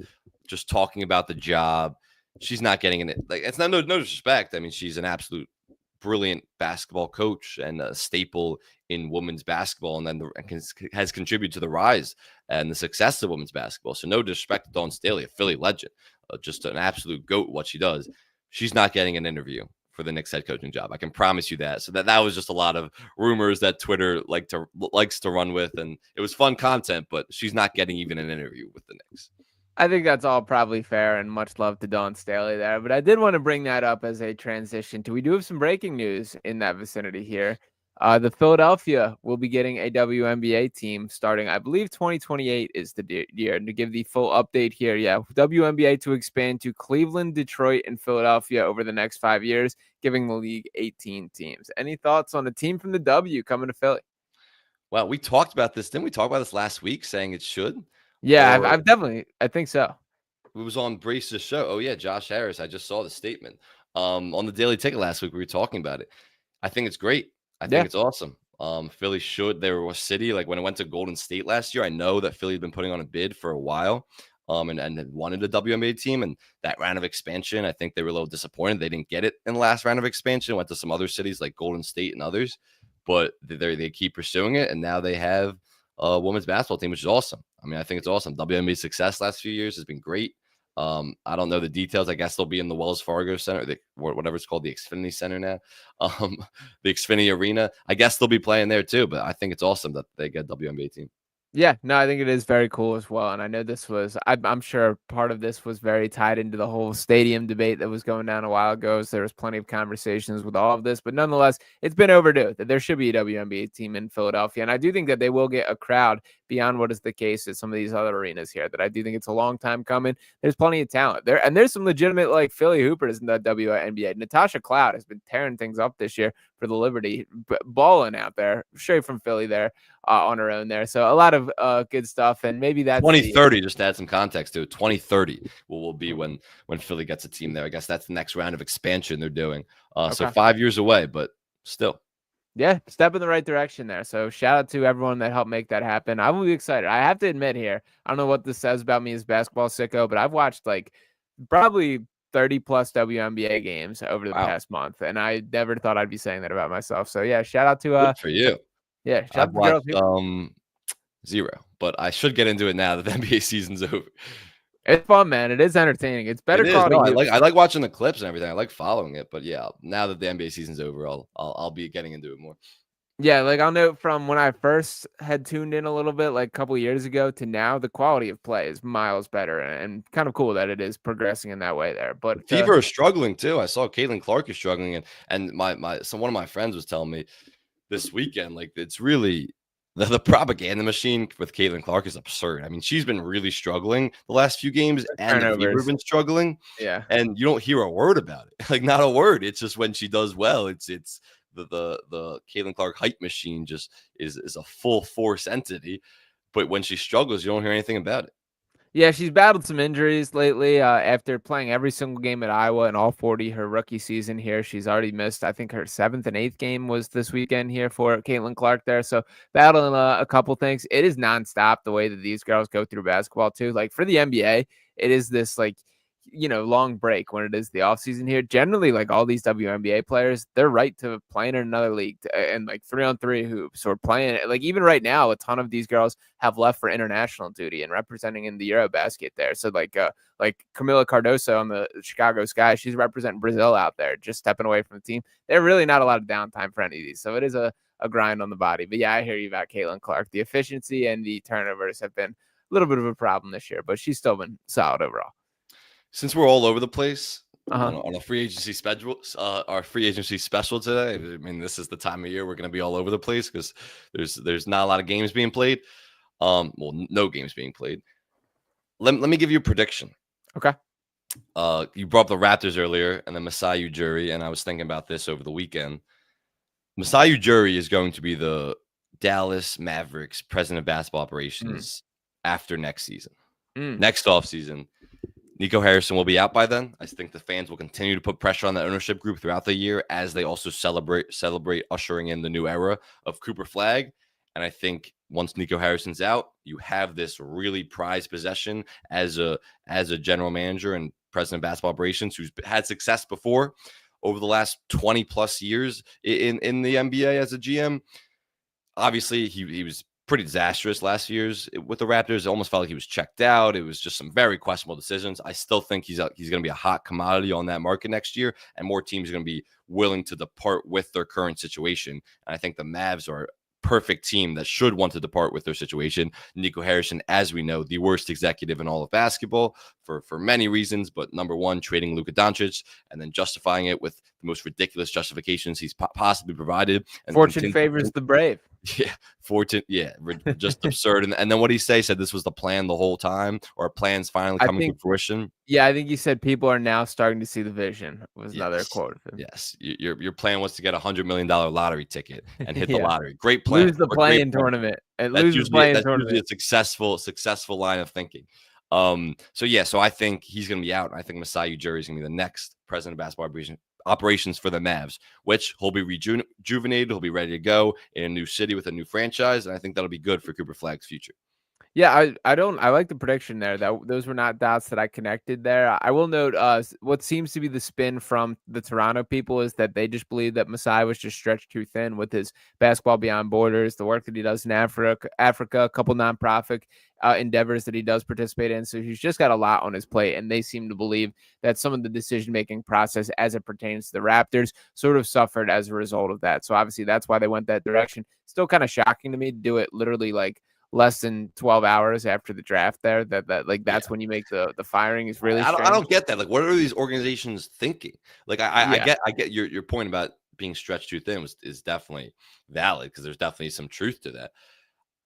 just talking about the job. She's not getting in it. Like, it's not no disrespect. I mean, she's an absolute brilliant basketball coach and a staple in women's basketball, and then has contributed to the rise and the success of women's basketball. So no disrespect to Dawn Staley, a Philly legend, just an absolute goat. What she does. She's not getting an interview for the Knicks head coaching job. I can promise you that. So that was just a lot of rumors that Twitter likes to run with, and it was fun content, but she's not getting even an interview with the Knicks. I think that's all probably fair, and much love to Dawn Staley there. But I did want to bring that up as a transition to, we do have some breaking news in that vicinity here. The Philadelphia will be getting a WNBA team starting, I believe 2028 is the year. And to give the full update here, WNBA to expand to Cleveland, Detroit, and Philadelphia over the next 5 years, giving the league 18 teams. Any thoughts on a team from the W coming to Philly? Well, we talked about this. Didn't we talk about this last week, saying it should? Yeah, I've definitely, I think so. was on Brace's show. Oh yeah, Josh Harris. I just saw the statement on the Daily Ticket last week. We were talking about it. I think it's great. I think Yeah. it's awesome. Philly should. They were a city like when it went to Golden State last year. I know that Philly had been putting on a bid for a while, and had wanted a WNBA team. And that round of expansion, I think they were a little disappointed they didn't get it in the last round of expansion. Went to some other cities like Golden State and others, but they keep pursuing it, and now they have a women's basketball team, which is awesome. I mean, I think it's awesome. WNBA's success last few years has been great. I don't know the details. I guess they'll be in the Wells Fargo Center, whatever it's called, the Xfinity Center now, the Xfinity Arena. I guess they'll be playing there too. But I think it's awesome that they get a WNBA team. Yeah, no, I think it is very cool as well. And I know this was, I'm sure part of this was very tied into the whole stadium debate that was going down a while ago. So there was plenty of conversations with all of this, but nonetheless, it's been overdue that there should be a WNBA team in Philadelphia. And I do think that they will get a crowd beyond what is the case at some of these other arenas here, that I do think it's a long time coming. There's plenty of talent there. And there's some legitimate like Philly hoopers in the WNBA. Natasha Cloud has been tearing things up this year for the Liberty, balling out there straight from Philly there. On her own there. So a lot of good stuff. And maybe that's 2030, just to add some context to it, 2030 will be when Philly gets a team there. I guess that's the next round of expansion they're doing. So 5 years away, but still. Yeah, step in the right direction there. So shout out to everyone that helped make that happen. I will be excited. I have to admit here, I don't know what this says about me as basketball sicko, but I've watched like probably 30 plus WNBA games over the past month. And I never thought I'd be saying that about myself. So yeah, shout out to good for you. Yeah, I've watched 0, but I should get into it now that the NBA season's over. It's fun, man. It is entertaining. It's better quality. No, I like watching the clips and everything. I like following it, but yeah, now that the NBA season's over, I'll be getting into it more. Yeah, like I'll note from when I first had tuned in a little bit, like a couple years ago, to now, the quality of play is miles better, and kind of cool that it is progressing in that way there. But Fever is struggling too. I saw Caitlin Clark is struggling, and one of my friends was telling me this weekend, like it's really the propaganda machine with Caitlin Clark is absurd. I mean, she's been really struggling the last few games, and the Fever have been struggling. Yeah, and you don't hear a word about it, like not a word. It's just when she does well, it's the Caitlin Clark hype machine just is a full force entity. But when she struggles, you don't hear anything about it. Yeah, she's battled some injuries lately. After playing every single game at Iowa and all 40 her rookie season here, she's already missed, I think, her 7th and 8th game was this weekend here for Caitlin Clark there. So battling a couple things. It is nonstop the way that these girls go through basketball too. Like for the NBA, it is this like, long break when it is the offseason here. Generally, like all these WNBA players, they're right to playing in another league and like 3-on-3 hoops or playing it. Like even right now, a ton of these girls have left for international duty and representing in the Eurobasket there. So like Camila Cardoso on the Chicago Sky, she's representing Brazil out there, just stepping away from the team. They're really not a lot of downtime for any of these. So it is a grind on the body. But yeah, I hear you about Caitlin Clark. The efficiency and the turnovers have been a little bit of a problem this year, but she's still been solid overall. Since we're all over the place on a free agency schedule, our free agency special today, I mean, this is the time of year we're going to be all over the place because there's not a lot of games being played. Well, no games being played. Let me give you a prediction. Okay. You brought up the Raptors earlier and then Masai Ujiri, and I was thinking about this over the weekend. Masai Ujiri is going to be the Dallas Mavericks president of basketball operations after next season. Next offseason. Nico Harrison will be out by then. I think the fans will continue to put pressure on the ownership group throughout the year as they also celebrate ushering in the new era of Cooper Flagg. And I think once Nico Harrison's out, you have this really prized possession as a general manager and president of basketball operations who's had success before over the last 20 plus years in the NBA as a GM. Obviously, he was pretty disastrous last year's with the Raptors. It almost felt like he was checked out. It was just some very questionable decisions. I still think he's going to be a hot commodity on that market next year, and more teams are going to be willing to depart with their current situation. And I think the Mavs are a perfect team that should want to depart with their situation. Nico Harrison, as we know, the worst executive in all of basketball for many reasons, but number one, trading Luka Doncic and then justifying it with the most ridiculous justifications he's possibly provided. And fortune favors the brave. Yeah, just absurd. And then what did he say? Said this was the plan the whole time, or plans finally coming to fruition. Yeah, I think he said people are now starting to see the vision. Was another quote of him. Yes, your plan was to get $100 million lottery ticket and hit the lottery. Great plan. Lose the play-in tournament and lose the play-in tournament. Usually a successful line of thinking. So I think he's going to be out. I think Masai Ujiri is going to be the next president of basketball operations for the Mavs, which he'll be rejuvenated. He'll be ready to go in a new city with a new franchise. And I think that'll be good for Cooper Flagg's future. Yeah, I like the prediction there. That those were not dots that I connected there. I will note what seems to be the spin from the Toronto people is that they just believe that Masai was just stretched too thin with his basketball beyond borders, the work that he does in Africa, a couple nonprofit endeavors that he does participate in. So he's just got a lot on his plate, and they seem to believe that some of the decision-making process as it pertains to the Raptors sort of suffered as a result of that. So obviously that's why they went that direction. Still kind of shocking to me to do it literally like less than 12 hours after the draft there that's when you make the firing is really I strange. don't get that. Like, what are these organizations thinking? Like, I get your point about being stretched too thin is definitely valid, because there's definitely some truth to that.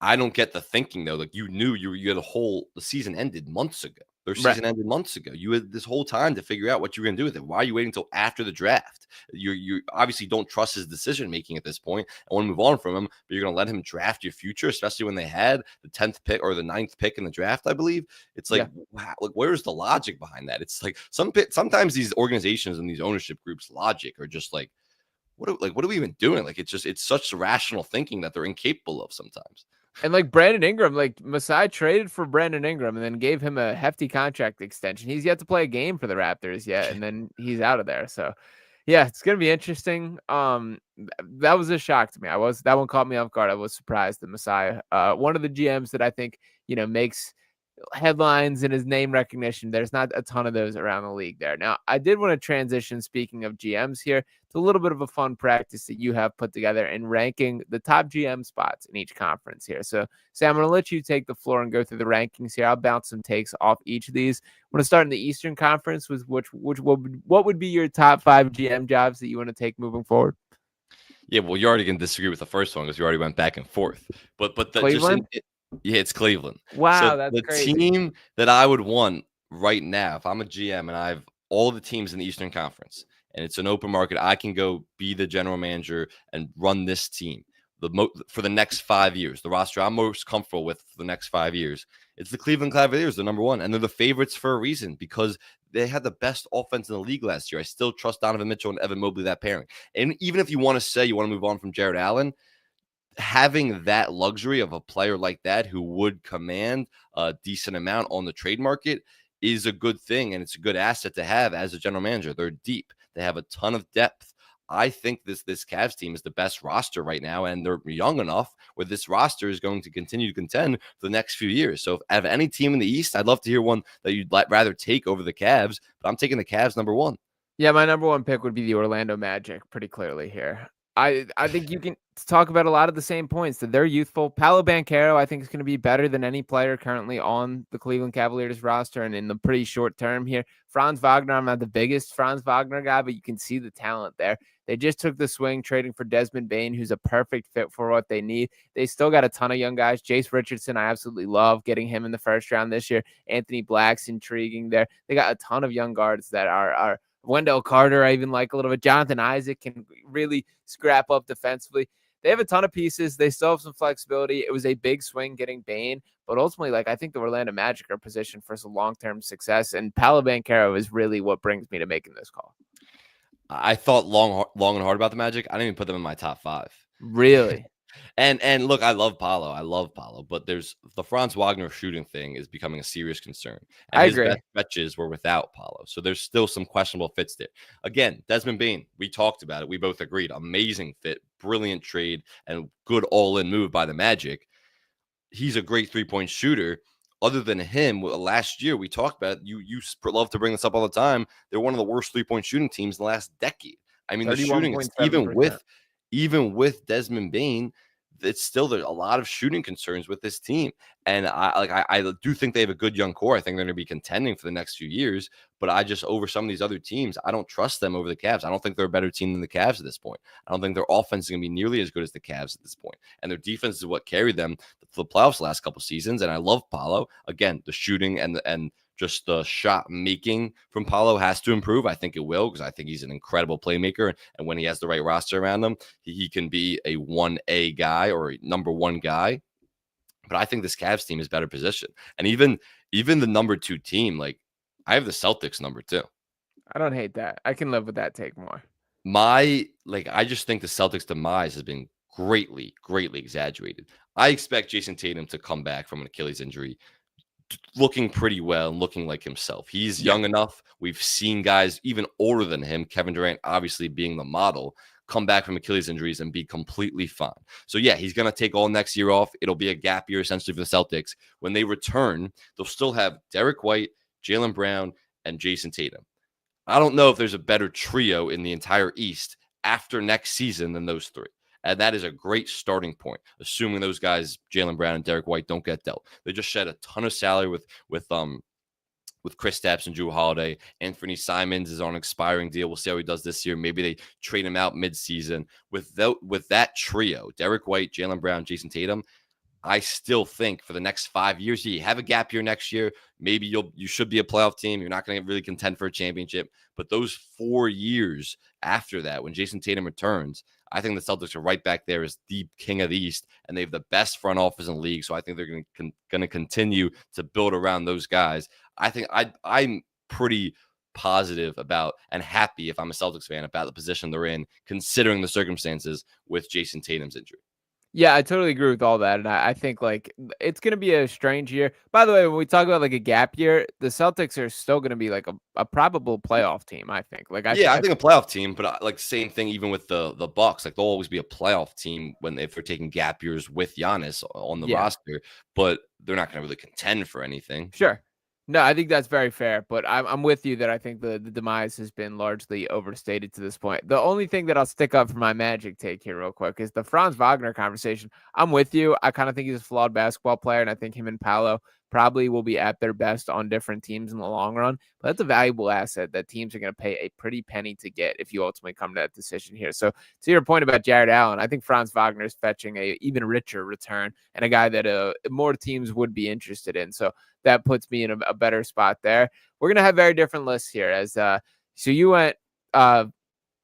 I don't get the thinking though. Like, you knew you had the season ended months ago. Their season ended months ago. You had this whole time to figure out what you were going to do with it. Why are you waiting until after the draft? You obviously don't trust his decision making at this point and want to move on from him, but you're going to let him draft your future, especially when they had the 10th pick or the 9th pick in the draft, I believe. It's like, wow, like, where's the logic behind that? It's like sometimes these organizations and these ownership groups' logic are just like, what are we even doing? Like, it's such rational thinking that they're incapable of sometimes. And like Brandon Ingram, like Masai traded for Brandon Ingram and then gave him a hefty contract extension. He's yet to play a game for the Raptors yet, and then he's out of there. So yeah, it's gonna be interesting. That was a shock to me. That one caught me off guard. I was surprised that Masai, one of the GMs that I think makes headlines and his name recognition. There's not a ton of those around the league there. Now, I did want to transition, speaking of GMs here, to a little bit of a fun practice that you have put together in ranking the top GM spots in each conference here. So, Sam, I'm going to let you take the floor and go through the rankings here. I'll bounce some takes off each of these. I'm going to start in the Eastern Conference with what would be your top 5 GM jobs that you want to take moving forward? Yeah, well, you're already going to disagree with the first one because you already went back and forth. But Cleveland? Yeah, it's Cleveland. Wow, So that's the crazy. team that I would want right now, if I'm a GM and I have all the teams in the Eastern Conference and it's an open market, I can go be the general manager and run this team for the next 5 years. The roster I'm most comfortable with for the next 5 years. It's the Cleveland Cavaliers, the number one, and they're the favorites for a reason because they had the best offense in the league last year. I still trust Donovan Mitchell and Evan Mobley, that pairing. And even if you want to say you want to move on from Jared Allen, having that luxury of a player like that who would command a decent amount on the trade market is a good thing, and it's a good asset to have as a general manager. They're deep. They have a ton of depth. I think this Cavs team is the best roster right now, and they're young enough where this roster is going to continue to contend for the next few years. So if I have any team in the East, I'd love to hear one that you'd rather take over the Cavs, but I'm taking the Cavs number one. Yeah, my number one pick would be the Orlando Magic pretty clearly here. I think you can talk about a lot of the same points that they're youthful. Paolo Banchero, I think, is going to be better than any player currently on the Cleveland Cavaliers roster and in the pretty short term here. Franz Wagner, I'm not the biggest Franz Wagner guy, but you can see the talent there. They just took the swing trading for Desmond Bane, who's a perfect fit for what they need. They still got a ton of young guys. Jace Richardson, I absolutely love getting him in the first round this year. Anthony Black's intriguing there. They got a ton of young guards that are Wendell Carter, I even like a little bit. Jonathan Isaac can really scrap up defensively. They have a ton of pieces. They still have some flexibility. It was a big swing getting Bane, but ultimately, I think the Orlando Magic are positioned for some long-term success, and Paolo Banchero is really what brings me to making this call. I thought long and hard about the Magic. I didn't even put them in my top 5. Really? And look, I love Paolo, but there's the Franz Wagner shooting thing is becoming a serious concern. And I his agree. best stretches were without Paolo. So there's still some questionable fits there. Again, Desmond Bane, we talked about it. We both agreed. Amazing fit, brilliant trade, and good all-in move by the Magic. He's a great three-point shooter. Other than him, last year we talked about it. You love to bring this up all the time. They're one of the worst three-point shooting teams in the last decade. I mean, the shooting is even with Desmond Bane, it's still there's a lot of shooting concerns with this team. And I do think they have a good young core. I think they're going to be contending for the next few years. But I just, over some of these other teams, I don't trust them over the Cavs. I don't think they're a better team than the Cavs at this point. I don't think their offense is going to be nearly as good as the Cavs at this point. And their defense is what carried them to the playoffs the last couple of seasons. And I love Paolo. Again, the shooting and just the shot making from Paolo has to improve. I think it will, because I think he's an incredible playmaker. And when he has the right roster around him, he can be a 1A guy or a number one guy. But I think this Cavs team is better positioned. And even the number 2 team, like I have the Celtics number 2. I don't hate that. I can live with that take more. I just think the Celtics demise has been greatly, greatly exaggerated. I expect Jason Tatum to come back from an Achilles injury looking pretty well and looking like himself. He's Yeah. young enough. We've seen guys even older than him, Kevin Durant obviously being the model, come back from Achilles injuries and be completely fine. So yeah, he's going to take all next year off. It'll be a gap year essentially for the Celtics. When they return, they'll still have Derek White, Jaylen Brown, and Jason Tatum. I don't know if there's a better trio in the entire East after next season than those three. And that is a great starting point, assuming those guys, Jaylen Brown and Derek White, don't get dealt. They just shed a ton of salary with Kristaps and Jrue Holiday. Anthony Simons is on an expiring deal. We'll see how he does this year. Maybe they trade him out midseason. With that trio, Derek White, Jaylen Brown, Jason Tatum, I still think for the next 5 years, you have a gap year next year. Maybe you should be a playoff team. You're not going to really contend for a championship. But those 4 years after that, when Jason Tatum returns, I think the Celtics are right back there as the king of the East, and they have the best front office in the league. So I think they're going to continue to build around those guys. I think I'm pretty positive about and happy, if I'm a Celtics fan, about the position they're in, considering the circumstances with Jason Tatum's injury. Yeah, I totally agree with all that. And I think like it's going to be a strange year. By the way, when we talk about like a gap year, the Celtics are still going to be like a probable playoff team, I think. Like, I think a playoff team, but like same thing, even with the Bucks, like they'll always be a playoff team if they're taking gap years with Giannis on the roster, but they're not going to really contend for anything. Sure. No, I think that's very fair, but I'm with you that I think the demise has been largely overstated to this point. The only thing that I'll stick up for my Magic take here real quick is the Franz Wagner conversation. I'm with you. I kind of think he's a flawed basketball player, and I think him and Paolo probably will be at their best on different teams in the long run, but that's a valuable asset that teams are going to pay a pretty penny to get if you ultimately come to that decision here. So to your point about Jared Allen, I think Franz Wagner is fetching a even richer return and a guy that more teams would be interested in. So that puts me in a better spot there. We're going to have very different lists here. So you went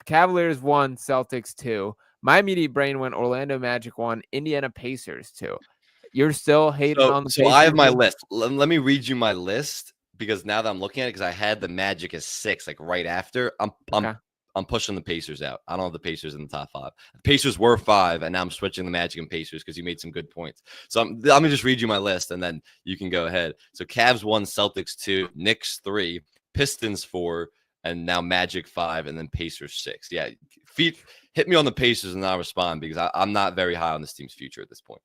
Cavaliers 1, Celtics 2. My immediate brain went Orlando Magic 1, Indiana Pacers 2. You're still hating on the Pacers? So I have my list. Let me read you my list, because now that I'm looking at it, because I had the Magic as 6, like right after, I'm pushing the Pacers out. I don't have the Pacers in the top 5. The Pacers were 5, and now I'm switching the Magic and Pacers because you made some good points. So let me just read you my list, and then you can go ahead. So Cavs 1, Celtics 2, Knicks 3, Pistons 4, and now Magic 5, and then Pacers 6. Yeah, hit me on the Pacers, and I'll respond, because I'm not very high on this team's future at this point.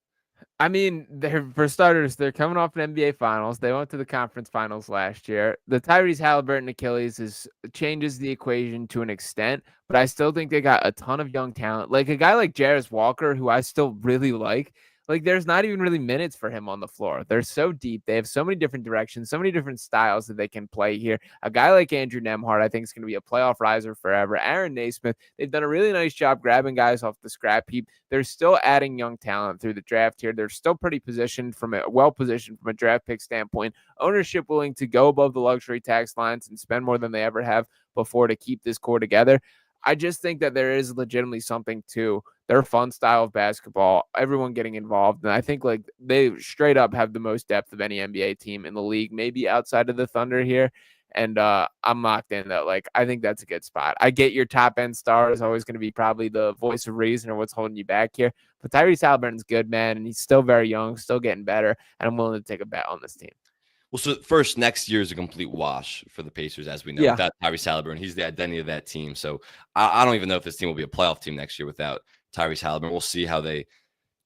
I mean, for starters, they're coming off an NBA Finals. They went to the conference finals last year. The Tyrese Halliburton Achilles changes the equation to an extent, but I still think they got a ton of young talent. Like a guy like Jarris Walker, who I still really like there's not even really minutes for him on the floor. They're so deep. They have so many different directions, so many different styles that they can play here. A guy like Andrew Nembhard, I think, is going to be a playoff riser forever. Aaron Naismith, they've done a really nice job grabbing guys off the scrap heap. They're still adding young talent through the draft here. They're still pretty well-positioned from a draft pick standpoint. Ownership willing to go above the luxury tax lines and spend more than they ever have before to keep this core together. I just think that there is legitimately something to their fun style of basketball, everyone getting involved. And I think like they straight up have the most depth of any NBA team in the league, maybe outside of the Thunder here. And I'm locked in that, like, I think that's a good spot. I get your top end star is always going to be probably the voice of reason or what's holding you back here. But Tyrese Halliburton's good, man. And he's still very young, still getting better. And I'm willing to take a bet on this team. Well, so first, next year is a complete wash for the Pacers, as we know, without Tyrese Halliburton. He's the identity of that team. So I don't even know if this team will be a playoff team next year without Tyrese Halliburton. We'll see how they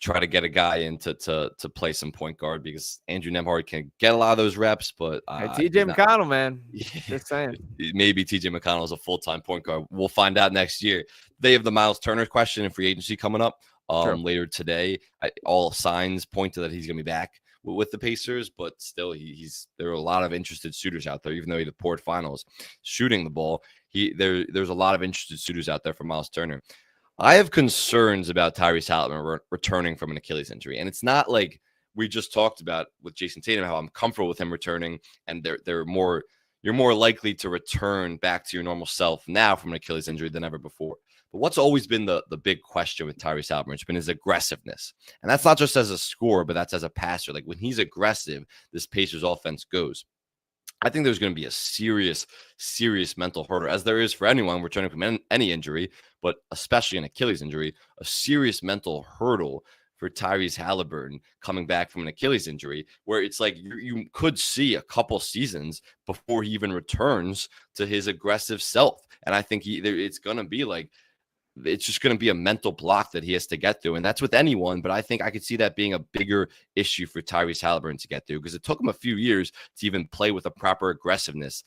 try to get a guy in to play some point guard, because Andrew Nembhard can get a lot of those reps. But TJ McConnell, man. Just saying. Maybe TJ McConnell is a full-time point guard. We'll find out next year. They have the Miles Turner question in free agency coming up later today. All signs point to that he's going to be back with the Pacers, but still there are a lot of interested suitors out there. Even though he had poured finals shooting the ball, there's a lot of interested suitors out there for Miles Turner. I have concerns about Tyrese Halliburton returning from an Achilles injury, and it's not like we just talked about with Jason Tatum how I'm comfortable with him returning, and they're more you're more likely to return back to your normal self now from an Achilles injury than ever before. But what's always been the big question with Tyrese Haliburton has been his aggressiveness. And that's not just as a scorer, but that's as a passer. Like when he's aggressive, this Pacers offense goes. I think there's going to be a serious mental hurdle, as there is for anyone returning from any injury, but especially an Achilles injury, a serious mental hurdle for Tyrese Haliburton coming back from an Achilles injury, where it's like you could see a couple seasons before he even returns to his aggressive self. And I think it's going to be like, it's just going to be a mental block that he has to get through. And that's with anyone. But I think I could see that being a bigger issue for Tyrese Haliburton to get through, because it took him a few years to even play with a proper aggressiveness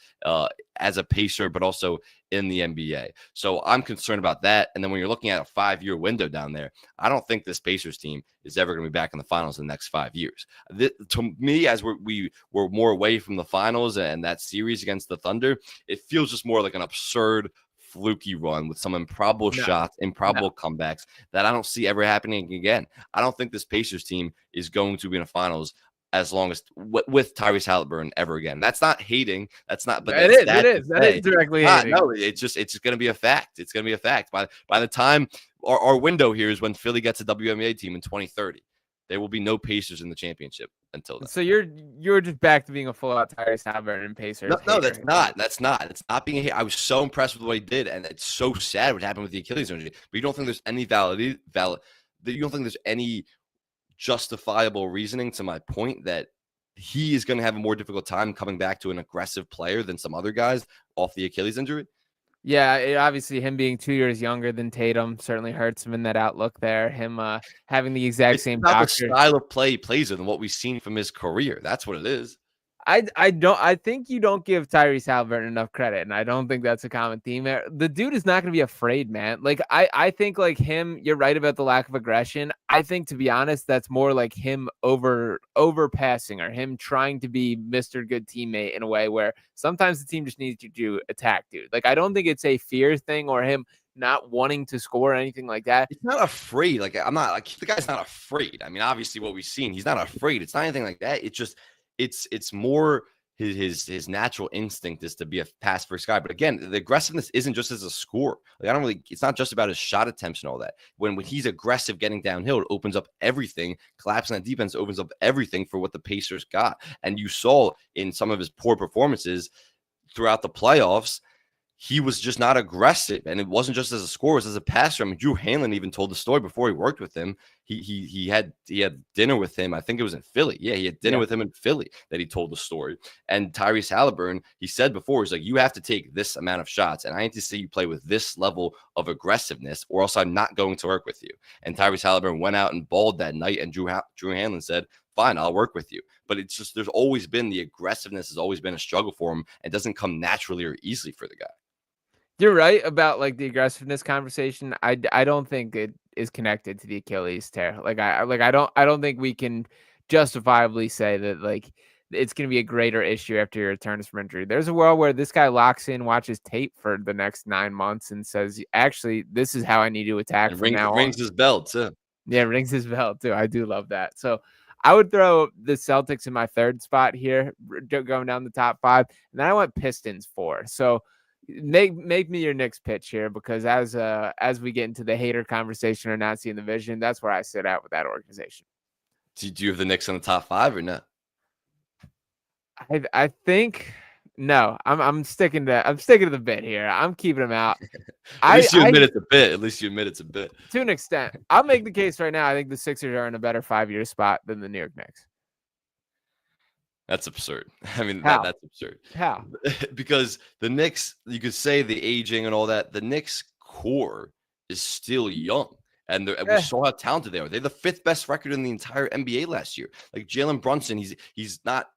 as a Pacer, but also in the NBA. So I'm concerned about that. And then when you're looking at a 5-year window down there, I don't think this Pacers team is ever going to be back in the finals in the next 5 years. To me, as we were more away from the finals and that series against the Thunder, it feels just more like an absurd fluky run with some improbable shots, improbable comebacks that I don't see ever happening again. I don't think this Pacers team is going to be in the finals as long as with Tyrese Haliburton ever again. That's not hating. That's not. But it is. That is directly hating. No, it's going to be a fact. It's going to be a fact. By the time our window here is when Philly gets a WNBA team in 2030. There will be no Pacers in the championship until then. So you're just back to being a full-out Tyrese Haliburton Pacers. No, that's not. That's not. It's not being a I was so impressed with what he did, and it's so sad what happened with the Achilles injury. But you don't think there's any you don't think there's any justifiable reasoning to my point that he is going to have a more difficult time coming back to an aggressive player than some other guys off the Achilles injury? Yeah, obviously him being 2 years younger than Tatum certainly hurts him in that outlook there. Him having the exact same doctor. The style of play he plays in, what we've seen from his career. That's what it is. I think you don't give Tyrese Haliburton enough credit, and I don't think that's a common theme. The dude is not going to be afraid, man. Like I think like him, you're right about the lack of aggression. I think, to be honest, that's more like him overpassing or him trying to be Mr. Good teammate in a way where sometimes the team just needs you to attack, dude. Like I don't think it's a fear thing or him not wanting to score or anything like that. He's not afraid. Like I'm not like the guy's not afraid. I mean, obviously what we've seen, he's not afraid. It's not anything like that. It's just it's more his natural instinct is to be a pass first guy. But again, the aggressiveness isn't just as a scorer. Like it's not just about his shot attempts and all that. When he's aggressive getting downhill, it opens up everything. Collapsing that defense opens up everything for what the Pacers got. And you saw in some of his poor performances throughout the playoffs, he was just not aggressive. And it wasn't just as a scorer, it was as a passer. I mean, Drew Hanlen even told the story before he worked with him. He had dinner with him. I think it was in Philly. Yeah, he had dinner with him in Philly that he told the story. And Tyrese Haliburton, he said before, he's like, you have to take this amount of shots. And I need to see you play with this level of aggressiveness, or else I'm not going to work with you. And Tyrese Haliburton went out and balled that night. And Drew Hanlen said, fine, I'll work with you. But it's just, there's always been the aggressiveness has always been a struggle for him. It doesn't come naturally or easily for the guy. You're right about like the aggressiveness conversation. I don't think it is connected to the Achilles tear. I don't think we can justifiably say that like it's going to be a greater issue after he returns from injury. There's a world where this guy locks in, watches tape for the next 9 months, and says, "Actually, this is how I need to attack from now on." Rings his belt too. Yeah, rings his belt too. I do love that. So I would throw the Celtics in my third spot here, going down the top 5, and then I went Pistons 4. So make me your Knicks pitch here, because as we get into the hater conversation or not seeing the vision, that's where I sit at with that organization. Do you have the Knicks in the top 5 or not? I think no. I'm sticking to the bit here. I'm keeping them out. At least you admit it's a bit. At least you admit it's a bit. To an extent. I'll make the case right now. I think the Sixers are in a better 5-year spot than the New York Knicks. That's absurd. I mean, that's absurd. How? Because the Knicks, you could say the aging and all that, the Knicks core is still young. And we saw how talented they are. They're the 5th best record in the entire NBA last year. Like Jalen Brunson, he's not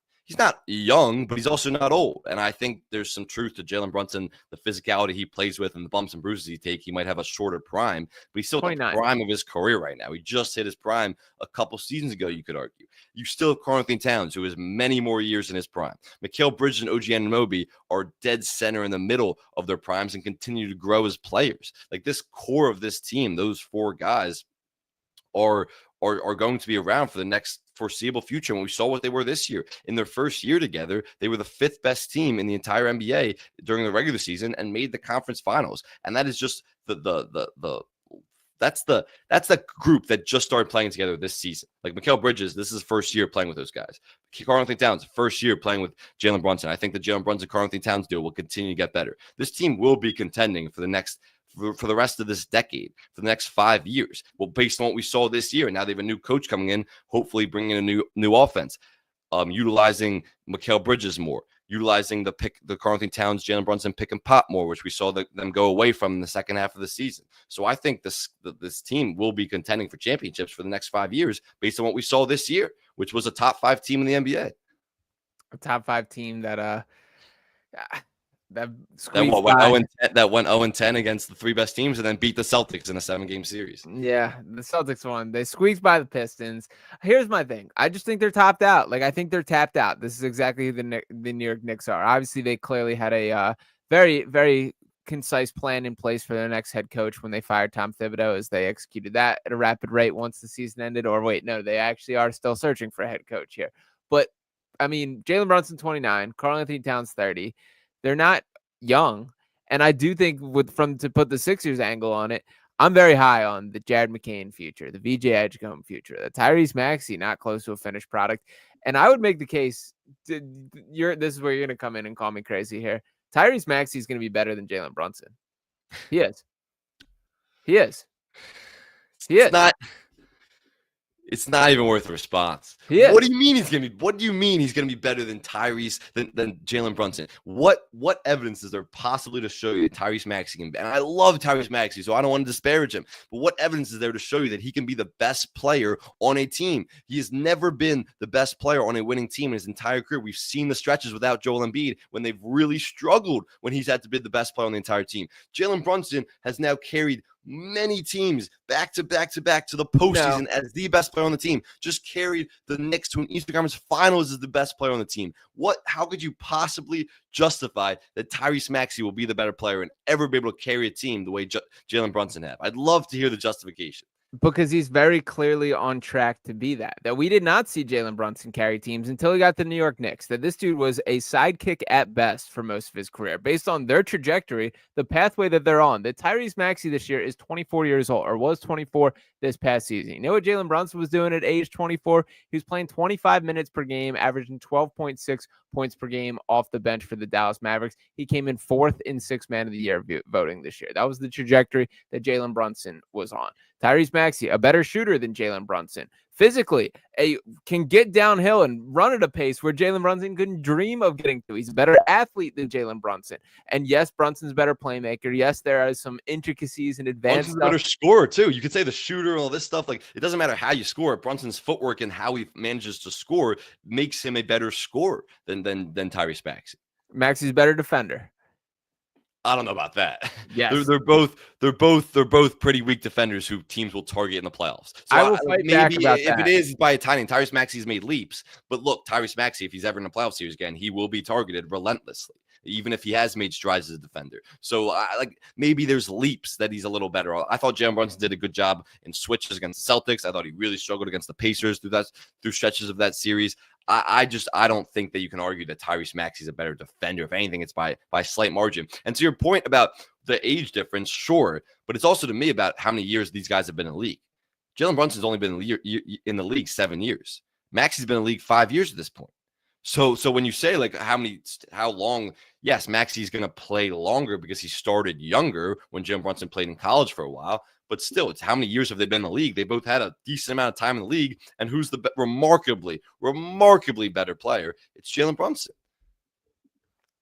young, but he's also not old. And I think there's some truth to Jalen Brunson, the physicality he plays with and the bumps and bruises he takes. He might have a shorter prime, but he's still at the prime of his career right now. He just hit his prime a couple seasons ago, you could argue. You still have Karl-Anthony Towns, who has many more years in his prime. Mikal Bridges and OG Anunoby are dead center in the middle of their primes and continue to grow as players. Like this core of this team, those 4 guys are going to be around for the next foreseeable future. When we saw what they were this year, in their first year together, they were the 5th best team in the entire NBA during the regular season and made the conference finals. And that is just that's the group that just started playing together this season. Like Mikal Bridges, this is his first year playing with those guys. Karl-Anthony Towns, first year playing with Jalen Brunson. I think the Jalen Brunson Karl-Anthony Towns deal will continue to get better. This team will be contending for the rest of this decade, for the next 5 years. Well, based on what we saw this year, now they have a new coach coming in, hopefully bringing a new offense, utilizing Mikal Bridges more, utilizing the Karl-Anthony Towns, Jalen Brunson pick and pop more, which we saw them go away from in the second half of the season. So I think this team will be contending for championships for the next 5 years based on what we saw this year, which was a top 5 team in the NBA. A top 5 team that went 0-10 against the 3 best teams and then beat the Celtics in a 7-game series. Yeah, the Celtics won. They squeaked by the Pistons. Here's my thing. I just think they're topped out. Like, I think they're tapped out. This is exactly who the New York Knicks are. Obviously, they clearly had a very, very concise plan in place for their next head coach when they fired Tom Thibodeau, as they executed that at a rapid rate once the season ended. Or wait, no, they actually are still searching for a head coach here. But, I mean, Jalen Brunson, 29, Karl-Anthony Towns, 30. They're not young. And I do think to put the Sixers angle on it, I'm very high on the Jared McCain future, the VJ Edgecombe future, the Tyrese Maxey, not close to a finished product. And I would make the case, this is where you're going to come in and call me crazy here. Tyrese Maxey is going to be better than Jalen Brunson. He is. It's not even worth a response. What do you mean he's gonna be better than Tyrese than Jalen Brunson? What evidence is there possibly to show you that Tyrese Maxey can be? And I love Tyrese Maxey, so I don't want to disparage him. But what evidence is there to show you that he can be the best player on a team? He has never been the best player on a winning team in his entire career. We've seen the stretches without Joel Embiid when they've really struggled when he's had to be the best player on the entire team. Jalen Brunson has now carried many teams back to the postseason as the best player on the team. Just carried the Knicks to an Eastern Conference Finals as the best player on the team. How could you possibly justify that Tyrese Maxey will be the better player and ever be able to carry a team the way Jalen Brunson have? I'd love to hear the justification. Because he's very clearly on track to be that we did not see Jalen Brunson carry teams until he got the New York Knicks, that this dude was a sidekick at best for most of his career. Based on their trajectory, the pathway that they're on, that Tyrese Maxey this year is 24 years old, or was 24 this past season. You know what Jalen Brunson was doing at age 24? He was playing 25 minutes per game, averaging 12.6 points per game off the bench for the Dallas Mavericks. He came in 4th in 6th Man of the Year voting this year. That was the trajectory that Jalen Brunson was on. Tyrese Maxey, a better shooter than Jalen Brunson. Physically, can get downhill and run at a pace where Jalen Brunson couldn't dream of getting to. He's a better athlete than Jalen Brunson. And yes, Brunson's a better playmaker. Yes, there are some intricacies and advanced Brunson's a better scorer, too. You could say the shooter and all this stuff. Like, it doesn't matter how you score. Brunson's footwork and how he manages to score makes him a better scorer than Tyrese Maxey. Maxey's a better defender. I don't know about that. Yes, they're both pretty weak defenders who teams will target in the playoffs. So I will fight back about if that. It is by a tiny. Tyrese Maxey's made leaps, but look, Tyrese Maxey, if he's ever in a playoff series again, he will be targeted relentlessly, even if he has made strides as a defender. So maybe there's leaps that he's a little better. I thought Jalen Brunson did a good job in switches against the Celtics. I thought he really struggled against the Pacers through stretches of that series. I don't think that you can argue that Tyrese Maxey is a better defender. If anything, it's by slight margin. And to your point about the age difference, sure, but it's also to me about how many years these guys have been in the league. Jalen Brunson's only been in the league 7 years. Maxey's been in the league 5 years at this point. So when you say like how long, yes, Maxey's going to play longer because he started younger when Jalen Brunson played in college for a while. But still, it's how many years have they been in the league? They both had a decent amount of time in the league. And who's the remarkably better player? It's Jalen Brunson.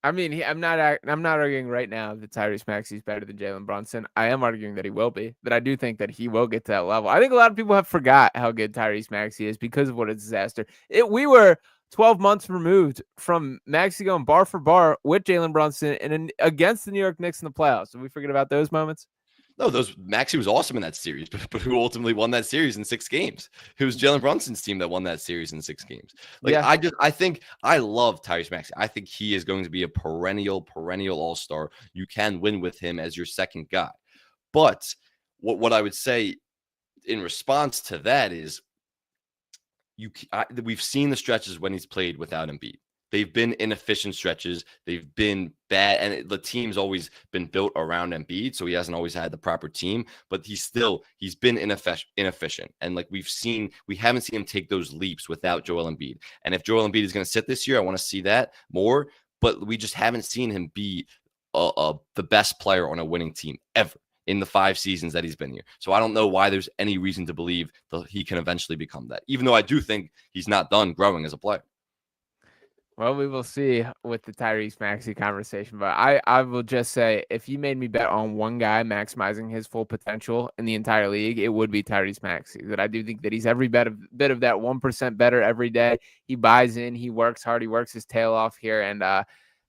I mean, I'm not arguing right now that Tyrese Maxey is better than Jalen Brunson. I am arguing that he will be. That I do think that he will get to that level. I think a lot of people have forgot how good Tyrese Maxey is because of what a disaster. We were 12 months removed from Maxey going bar for bar with Jalen Brunson and against the New York Knicks in the playoffs. Did we forget about those moments? No, Maxey was awesome in that series, but who ultimately won that series in 6 games? It was Jalen Brunson's team that won that series in 6 games. I think I love Tyrese Maxey. I think he is going to be a perennial all-star. You can win with him as your second guy. But what I would say in response to that is we've seen the stretches when he's played without Embiid. They've been inefficient stretches. They've been bad, and the team's always been built around Embiid, so he hasn't always had the proper team. But he's been inefficient, and like we haven't seen him take those leaps without Joel Embiid. And if Joel Embiid is going to sit this year, I want to see that more. But we just haven't seen him be the best player on a winning team ever in the 5 seasons that he's been here. So I don't know why there's any reason to believe that he can eventually become that, even though I do think he's not done growing as a player. Well, we will see with the Tyrese Maxey conversation, but I will just say if you made me bet on one guy maximizing his full potential in the entire league, it would be Tyrese Maxey. That I do think that he's every bit of that 1% better every day. He buys in, he works hard, he works his tail off here, and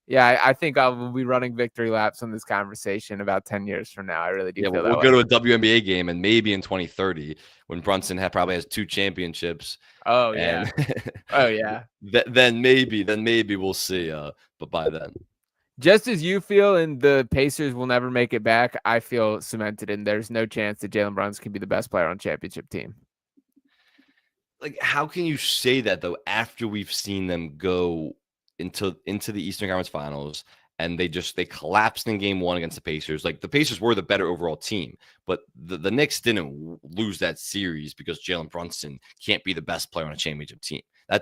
yeah, I think I will be running victory laps on this conversation about 10 years from now. I really do feel that we'll way. go to a WNBA game, and maybe in 2030, when Brunson probably has 2 championships. Oh, yeah. Oh, yeah. Then maybe we'll see. But by then. Just as you feel and the Pacers will never make it back, I feel cemented, and there's no chance that Jalen Brunson can be the best player on championship team. Like, how can you say that, though, after we've seen them go into the Eastern Conference Finals, and they collapsed in game 1 against the Pacers? Like, the Pacers were the better overall team, but the Knicks didn't lose that series because Jalen Brunson can't be the best player on a championship team.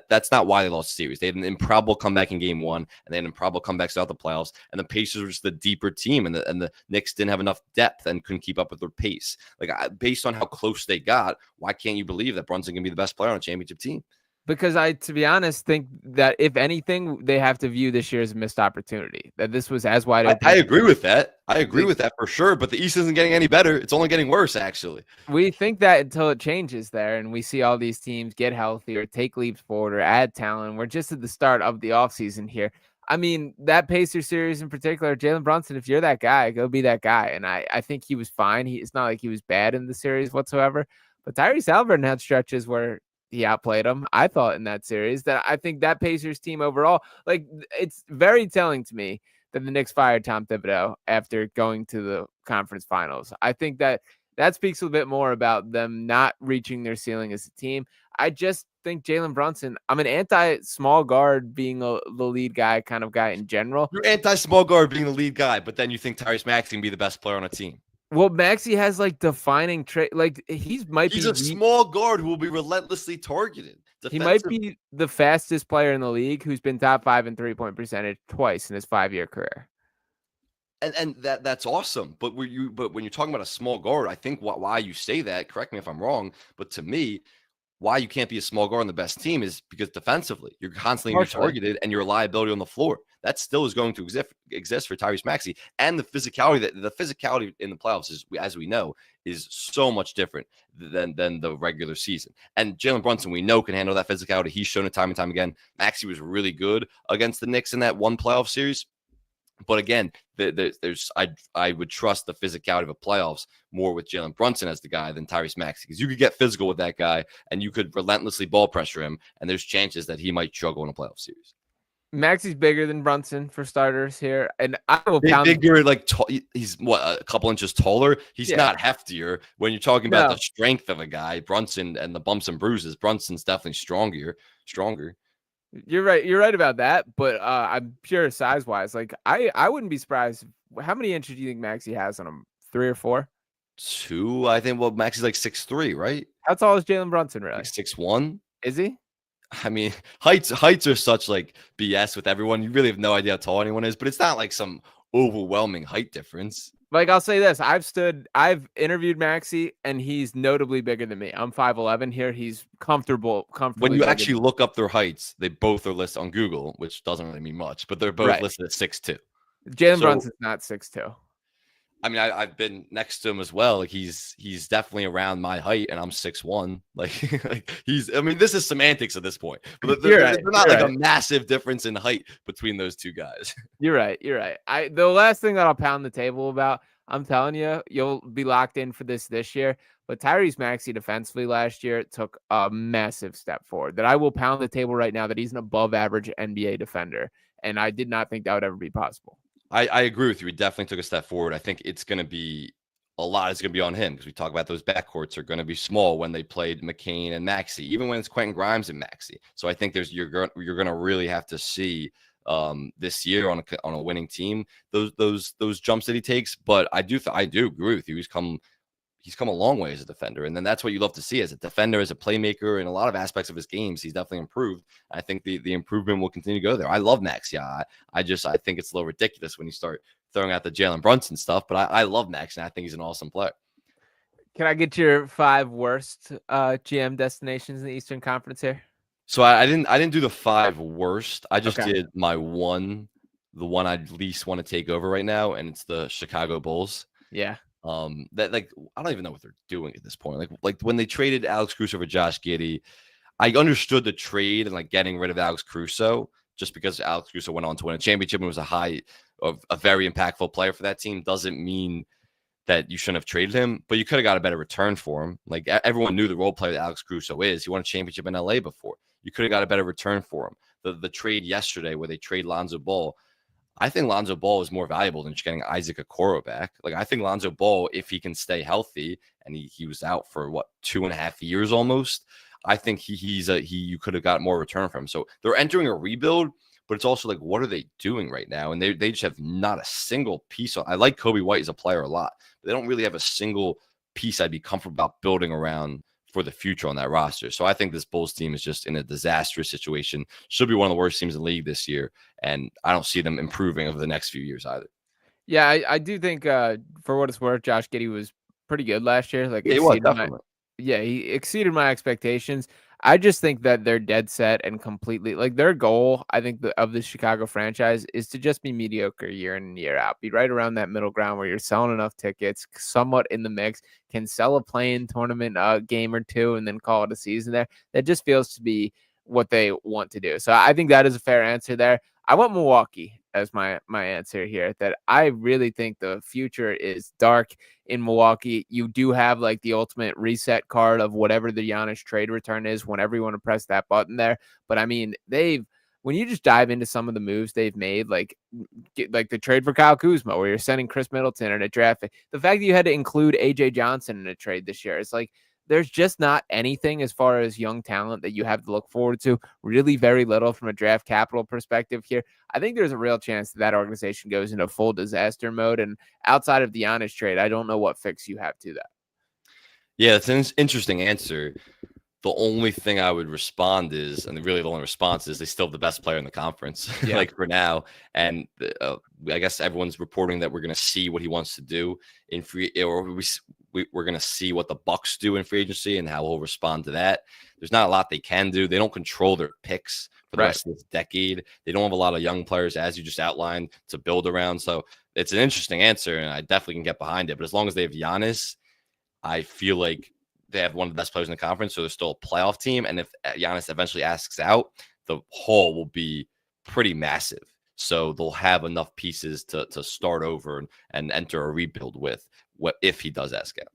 That's not why they lost the series. They had an improbable comeback in game 1, and they had improbable comebacks throughout the playoffs, and the Pacers were just the deeper team, and the Knicks didn't have enough depth and couldn't keep up with their pace. Like, based on how close they got, why can't you believe that Brunson can be the best player on a championship team? Because to be honest, think that if anything, they have to view this year as a missed opportunity. That this was as wide open. I agree with that. I agree with that for sure. But the East isn't getting any better. It's only getting worse, actually. We think that until it changes there, and we see all these teams get healthy or take leaps forward or add talent. We're just at the start of the offseason here. I mean, that Pacers series in particular, Jalen Brunson, if you're that guy, go be that guy. And I think he was fine. It's not like he was bad in the series whatsoever. But Tyrese Halliburton had stretches where he outplayed him. I thought in that series that I think that Pacers team overall, like, it's very telling to me that the Knicks fired Tom Thibodeau after going to the conference finals. I think that speaks a bit more about them not reaching their ceiling as a team. I just think Jalen Brunson, I'm an anti-small guard being the lead guy kind of guy in general. You're anti-small guard being the lead guy, but then you think Tyrese Maxey can be the best player on a team. Well, Maxey has like defining trait. Like he's a small guard who will be relentlessly targeted. He might be the fastest player in the league who's been top 5 in 3-point percentage twice in his 5-year career. And that's awesome. But when you're talking about a small guard, I think why you say that, correct me if I'm wrong, but to me, why you can't be a small guard on the best team is because defensively you're constantly going to be targeted and you're a liability on the floor. That still is going to exist for Tyrese Maxey, and the physicality in the playoffs is, as we know, is so much different than the regular season. And Jalen Brunson, we know, can handle that physicality. He's shown it time and time again. Maxey was really good against the Knicks in that one playoff series. But again, I would trust the physicality of a playoffs more with Jalen Brunson as the guy than Tyrese Maxey, because you could get physical with that guy and you could relentlessly ball pressure him, and there's chances that he might struggle in a playoff series. Maxey's bigger than Brunson for starters here, and I will bigger. Like he's what, a couple inches taller. He's not heftier. When you're talking about the strength of a guy, Brunson and the bumps and bruises, Brunson's definitely stronger. You're right. You're right about that. But I'm pure size wise. Like I wouldn't be surprised. How many inches do you think Maxey has on him? 3 or 4? 2, I think. Well, Maxey's like 6'3", right? How tall is Jalen Brunson really? Like 6'1". Is he? I mean, heights are such like BS with everyone. You really have no idea how tall anyone is, but it's not like some overwhelming height difference. Like, I'll say this. I've interviewed Maxey, and he's notably bigger than me. I'm 5'11" here. He's comfortably. When you actually look up their heights, they both are listed on Google, which doesn't really mean much, but they're both listed at 6'2". Jalen Brunson's not 6'2". I mean, I've been next to him as well. Like he's definitely around my height, and I'm 6'1". Like, I mean, this is semantics at this point. But there's not like a massive difference in height between those two guys. You're right. The last thing that I'll pound the table about, I'm telling you, you'll be locked in for this year. But Tyrese Maxey defensively last year took a massive step forward. That I will pound the table right now that he's an above average NBA defender, and I did not think that would ever be possible. I agree with you. He definitely took a step forward. I think it's going to be a lot is going to be on him because we talk about those backcourts are going to be small when they played McCain and Maxey, even when it's Quentin Grimes and Maxey. So I think you're going to really have to see this year on a winning team those jumps that he takes. But I do agree with you. He's come a long way as a defender. And then that's what you love to see as a defender, as a playmaker, in a lot of aspects of his games. He's definitely improved. I think the improvement will continue to go there. I love Max. Yeah. I think it's a little ridiculous when you start throwing out the Jalen Brunson stuff, but I love Max and I think he's an awesome player. Can I get your 5 worst GM destinations in the Eastern Conference here? So I didn't do the 5 worst. I just Okay. did my the one I'd least want to take over right now, and it's the Chicago Bulls. Yeah. That like I don't even know what they're doing at this point. Like when they traded Alex Caruso for Josh Giddey, I understood the trade and like getting rid of Alex Caruso just because Alex Caruso went on to win a championship and was a very impactful player for that team. Doesn't mean that you shouldn't have traded him, but you could have got a better return for him. Like everyone knew the role player that Alex Caruso is. He won a championship in LA before. You could have got a better return for him. The trade yesterday where they trade Lonzo Ball, I think Lonzo Ball is more valuable than just getting Isaac Okoro back. Like I think Lonzo Ball, if he can stay healthy, and he was out for 2.5 years almost, I think you could have got more return from him. So they're entering a rebuild, but it's also like, what are they doing right now? And they just have not a single piece. I like Kobe White as a player a lot, but they don't really have a single piece I'd be comfortable about building around for the future on that roster. So I think this Bulls team is just in a disastrous situation. Should be one of the worst teams in the league this year. And I don't see them improving over the next few years either. Yeah, I do think for what it's worth, Josh Giddey was pretty good last year. Like Yeah, it was definitely. he exceeded my expectations. I just think that they're dead set and completely like their goal, I think of the Chicago franchise is to just be mediocre year in and year out. Be right around that middle ground where you're selling enough tickets, somewhat in the mix, can sell a play-in tournament game or two and then call it a season there. That just feels to be what they want to do. So I think that is a fair answer there. I want Milwaukee as my answer here, that I really think the future is dark in Milwaukee. You do have like the ultimate reset card of whatever the Giannis trade return is whenever you want to press that button there. But I mean, when you just dive into some of the moves they've made, like the trade for Kyle Kuzma, where you're sending Chris Middleton and a draft, the fact that you had to include AJ Johnson in a trade this year, it's like, there's just not anything as far as young talent that you have to look forward to. Really very little from a draft capital perspective here. I think there's a real chance that organization goes into full disaster mode. And outside of the Giannis trade, I don't know what fix you have to that. Yeah, it's an interesting answer. The only thing I would respond is, and really the only response is, they still have the best player in the conference, Yeah. like for now. And I guess everyone's reporting that we're going to see what he wants to do in we're going to see what the Bucks do in free agency and how he'll respond to that. There's not a lot they can do. They don't control their picks for the rest of this decade. They don't have a lot of young players, as you just outlined, to build around. So it's an interesting answer, and I definitely can get behind it. But as long as they have Giannis, I feel like they have one of the best players in the conference, so they're still a playoff team. And if Giannis eventually asks out, the haul will be pretty massive. So they'll have enough pieces to start over and enter a rebuild with if he does ask out.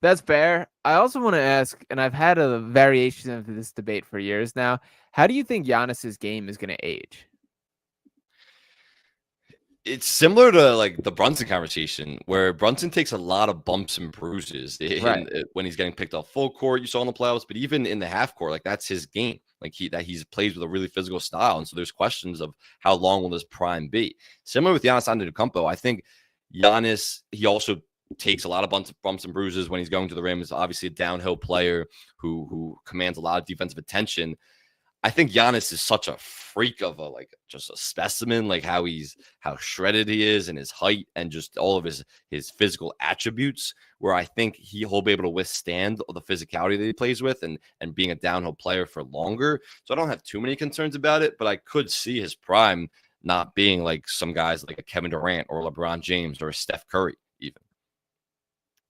That's fair. I also want to ask, and I've had a variation of this debate for years now, how do you think Giannis's game is going to age? It's similar to like the Brunson conversation, where Brunson takes a lot of bumps and bruises when he's getting picked off full court. You saw in the playoffs, but even in the half court, like that's his game. Like he's plays with a really physical style, and so there's questions of how long will this prime be. Similar with Giannis Antetokounmpo, I think Giannis, he also takes a lot of bumps and bruises when he's going to the rim. Is obviously a downhill player who commands a lot of defensive attention. I think Giannis is such a freak of just a specimen, like how shredded he is and his height and just all of his physical attributes, where I think he'll be able to withstand the physicality that he plays with and being a downhill player for longer. So I don't have too many concerns about it, but I could see his prime not being like some guys like a Kevin Durant or LeBron James or a Steph Curry even.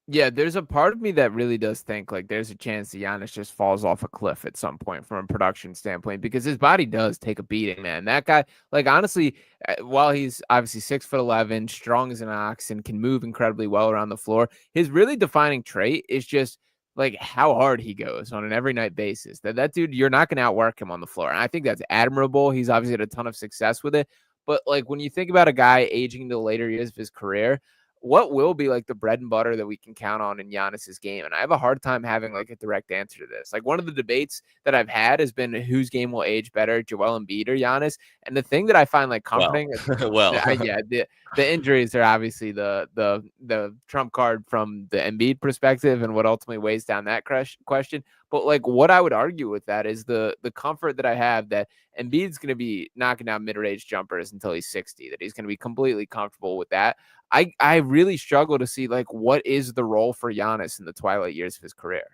Yeah, there's a part of me that really does think like there's a chance that Giannis just falls off a cliff at some point from a production standpoint, because his body does take a beating, man. That guy, like honestly, while he's obviously 6'11", strong as an ox and can move incredibly well around the floor, his really defining trait is just like how hard he goes on an every night basis. That dude, you're not going to outwork him on the floor. And I think that's admirable. He's obviously had a ton of success with it. But like when you think about a guy aging into the later years of his career, what will be like the bread and butter that we can count on in Giannis's game? And I have a hard time having like a direct answer to this. Like one of the debates that I've had has been whose game will age better, Joel Embiid or Giannis. And the thing that I find like Well, comforting, well, yeah, the injuries are obviously the trump card from the Embiid perspective and what ultimately weighs down that question. But like what I would argue with that is the comfort that I have that Embiid's going to be knocking down mid-range jumpers until he's 60, that he's going to be completely comfortable with that. I really struggle to see like what is the role for Giannis in the twilight years of his career.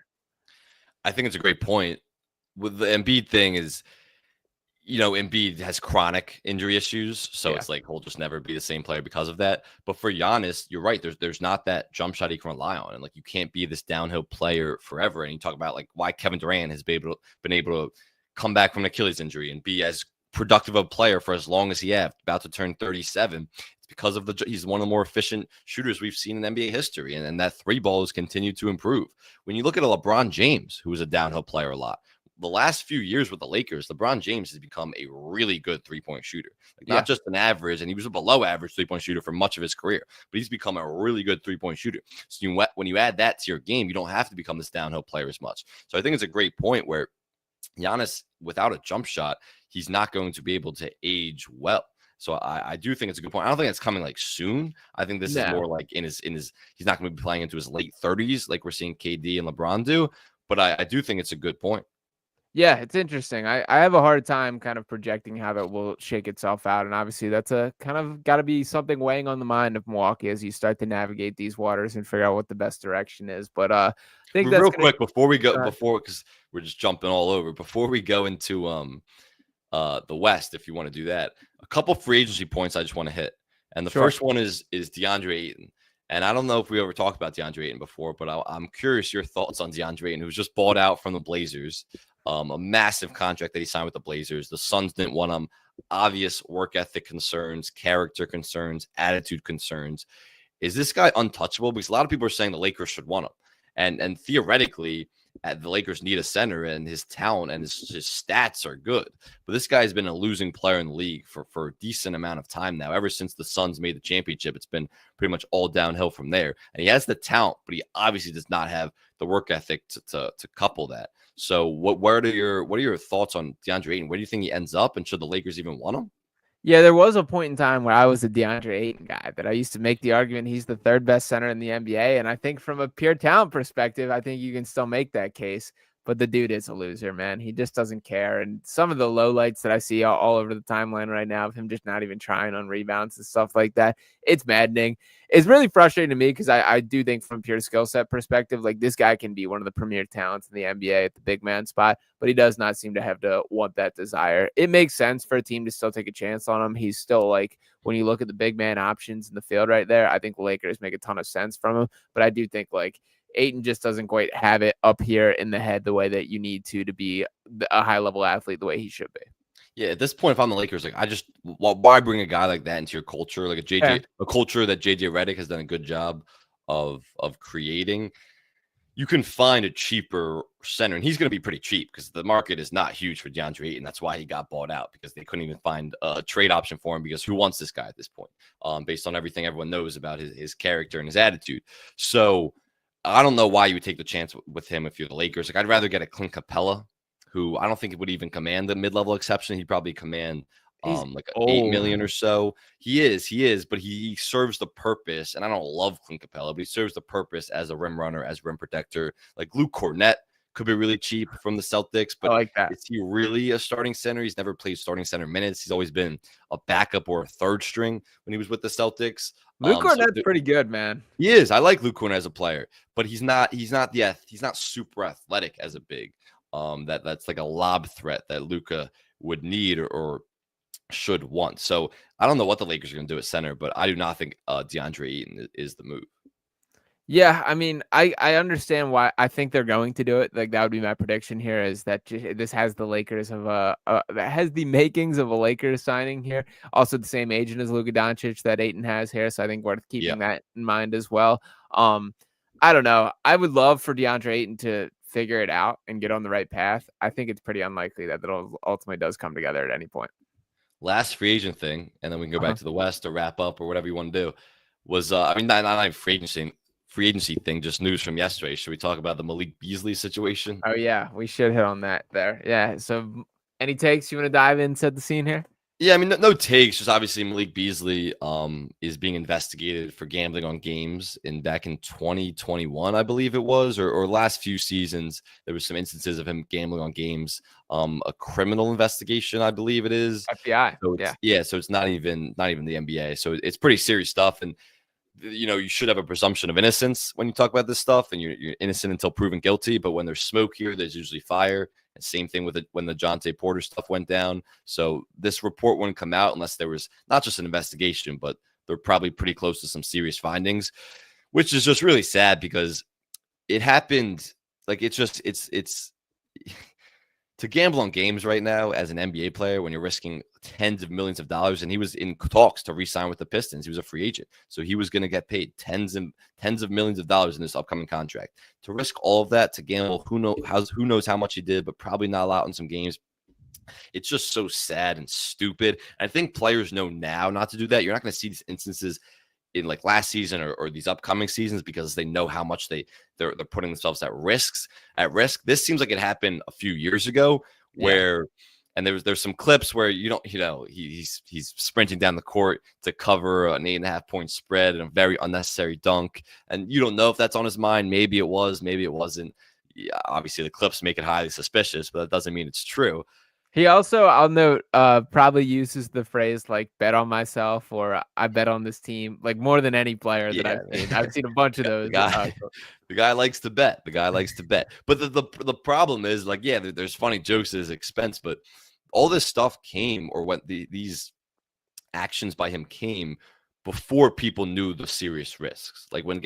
I think it's a great point. With the Embiid thing is, Embiid has chronic injury issues, so it's like he'll just never be the same player because of that. But for Giannis, you're right. There's not that jump shot he can rely on, and like you can't be this downhill player forever. And you talk about like why Kevin Durant has been able to come back from an Achilles injury and be as productive a player for as long as he has, about to turn 37. It's because of he's one of the more efficient shooters we've seen in NBA history, and that three ball has continued to improve. When you look at a LeBron James, who was a downhill player a lot, the last few years with the Lakers, LeBron James has become a really good three-point shooter. Like not just an average, and he was a below average three-point shooter for much of his career, but he's become a really good three-point shooter. So when you add that to your game, you don't have to become this downhill player as much. So I think it's a great point where Giannis, without a jump shot, he's not going to be able to age well. So I do think it's a good point. I don't think it's coming like soon. I think this is more like in his he's not going to be playing into his late 30s like we're seeing KD and LeBron do. But I do think it's a good point. Yeah, it's interesting. I have a hard time kind of projecting how that will shake itself out. And obviously that's a kind of got to be something weighing on the mind of Milwaukee as you start to navigate these waters and figure out what the best direction is. But I think that's real quick before we go, because we're just jumping all over, before we go into the West, if you want to do that, a couple free agency points I just want to hit. And the first one is DeAndre Ayton. And I don't know if we ever talked about DeAndre Ayton before, but I'm curious your thoughts on DeAndre Ayton, who was just bought out from the Blazers. A massive contract that he signed with the Blazers. The Suns didn't want him. Obvious work ethic concerns, character concerns, attitude concerns. Is this guy untouchable? Because a lot of people are saying the Lakers should want him. And theoretically, the Lakers need a center, and his talent and his stats are good. But this guy's been a losing player in the league for a decent amount of time now. Ever since the Suns made the championship, it's been pretty much all downhill from there. And he has the talent, but he obviously does not have the work ethic to couple that. So what are your thoughts on DeAndre Ayton? Where do you think he ends up, and should the Lakers even want him? Yeah, there was a point in time where I was a DeAndre Ayton guy that I used to make the argument he's the third best center in the NBA. And I think from a pure talent perspective, I think you can still make that case. But the dude is a loser, man. He just doesn't care. And some of the lowlights that I see all over the timeline right now of him just not even trying on rebounds and stuff like that, it's maddening. It's really frustrating to me because I do think from pure skill set perspective, like this guy can be one of the premier talents in the NBA at the big man spot, but he does not seem to have to want that desire. It makes sense for a team to still take a chance on him. He's still like, when you look at the big man options in the field right there, I think the Lakers make a ton of sense from him. But I do think like Ayton just doesn't quite have it up here in the head the way that you need to be a high level athlete the way he should be. Yeah, at this point, if I'm the Lakers, like why bring a guy like that into your culture, like a culture that JJ Redick has done a good job of creating. You can find a cheaper center, and he's going to be pretty cheap because the market is not huge for DeAndre Ayton. That's why he got bought out, because they couldn't even find a trade option for him, because who wants this guy at this point, based on everything everyone knows about his character and his attitude. So I don't know why you would take the chance with him if you're the Lakers. Like, I'd rather get a Clint Capella, who I don't think it would even command the mid-level exception. He'd probably command like $8 million or so. He is, but he serves the purpose. And I don't love Clint Capella, but he serves the purpose as a rim runner, as rim protector. Like Luke Cornett could be really cheap from the Celtics, but I like that. Is he really a starting center? He's never played starting center minutes. He's always been a backup or a third string when he was with the Celtics. Luke Cornett's pretty good, man. He is. I like Luke Cornett as a player, but he's not super athletic as a big. That's like a lob threat that Luka would need or should want. So I don't know what the Lakers are going to do at center, but I do not think DeAndre Ayton is the move. Yeah, I mean, I understand why. I think they're going to do it. Like, that would be my prediction here, is that this has the Lakers of that has the makings of a Lakers signing here. Also the same agent as Luka Doncic that Ayton has here, so I think worth keeping that in mind as well. I don't know. I would love for DeAndre Ayton to figure it out and get on the right path. I think it's pretty unlikely that ultimately does come together at any point. Last free agent thing, and then we can go back to the West to wrap up or whatever you want to do. was I mean not a free agency thing, just news from yesterday. Should we talk about the Malik Beasley situation? Oh yeah, we should hit on that there. Yeah. So any takes you want to dive in, set the scene here? Yeah, I mean, no takes. Just obviously Malik Beasley is being investigated for gambling on games back in 2021, I believe it was, or last few seasons. There was some instances of him gambling on games. A criminal investigation, I believe it is. FBI. So Yeah. it's not even the NBA. So it's pretty serious stuff. And you should have a presumption of innocence when you talk about this stuff, and you're innocent until proven guilty. But when there's smoke here, there's usually fire. And same thing with when the Jonte Porter stuff went down. So this report wouldn't come out unless there was not just an investigation, but they're probably pretty close to some serious findings, which is just really sad because it happened. Like it's to gamble on games right now as an NBA player when you're risking tens of millions of dollars, and he was in talks to re-sign with the Pistons. He was a free agent, so he was going to get paid tens of millions of dollars in this upcoming contract. To risk all of that to gamble, who knows how much he did, but probably not a lot in some games. It's just so sad and stupid. I think players know now not to do that. You're not going to see these instances in like last season or these upcoming seasons because they know how much they're putting themselves at risk. This seems like it happened a few years ago where and there's some clips where he's sprinting down the court to cover an 8.5-point spread and a very unnecessary dunk. And you don't know if that's on his mind. Maybe it was, maybe it wasn't. Yeah, obviously the clips make it highly suspicious, but that doesn't mean it's true. He also, I'll note, probably uses the phrase like "bet on myself" or "I bet on this team" like more than any player that I've seen. I've seen a bunch of those. The guy likes to bet. The guy likes to bet. But the problem is like, yeah, there's funny jokes at his expense, but all this stuff came, or what these actions by him came before people knew the serious risks. Like when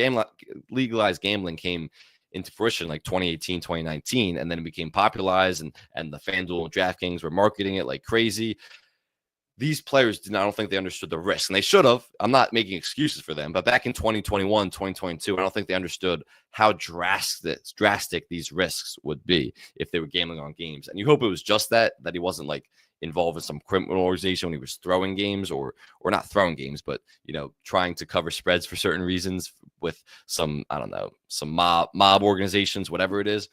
legalized gambling came into fruition like 2018, 2019, and then it became popularized and the FanDuel and DraftKings were marketing it like crazy. These players I don't think they understood the risk, and they should have. I'm not making excuses for them, but back in 2021, 2022, I don't think they understood how drastic these risks would be if they were gambling on games. And you hope it was just that he wasn't like involved in some criminal organization when he was throwing games or not throwing games, but trying to cover spreads for certain reasons with some, I don't know, some mob organizations, whatever it is.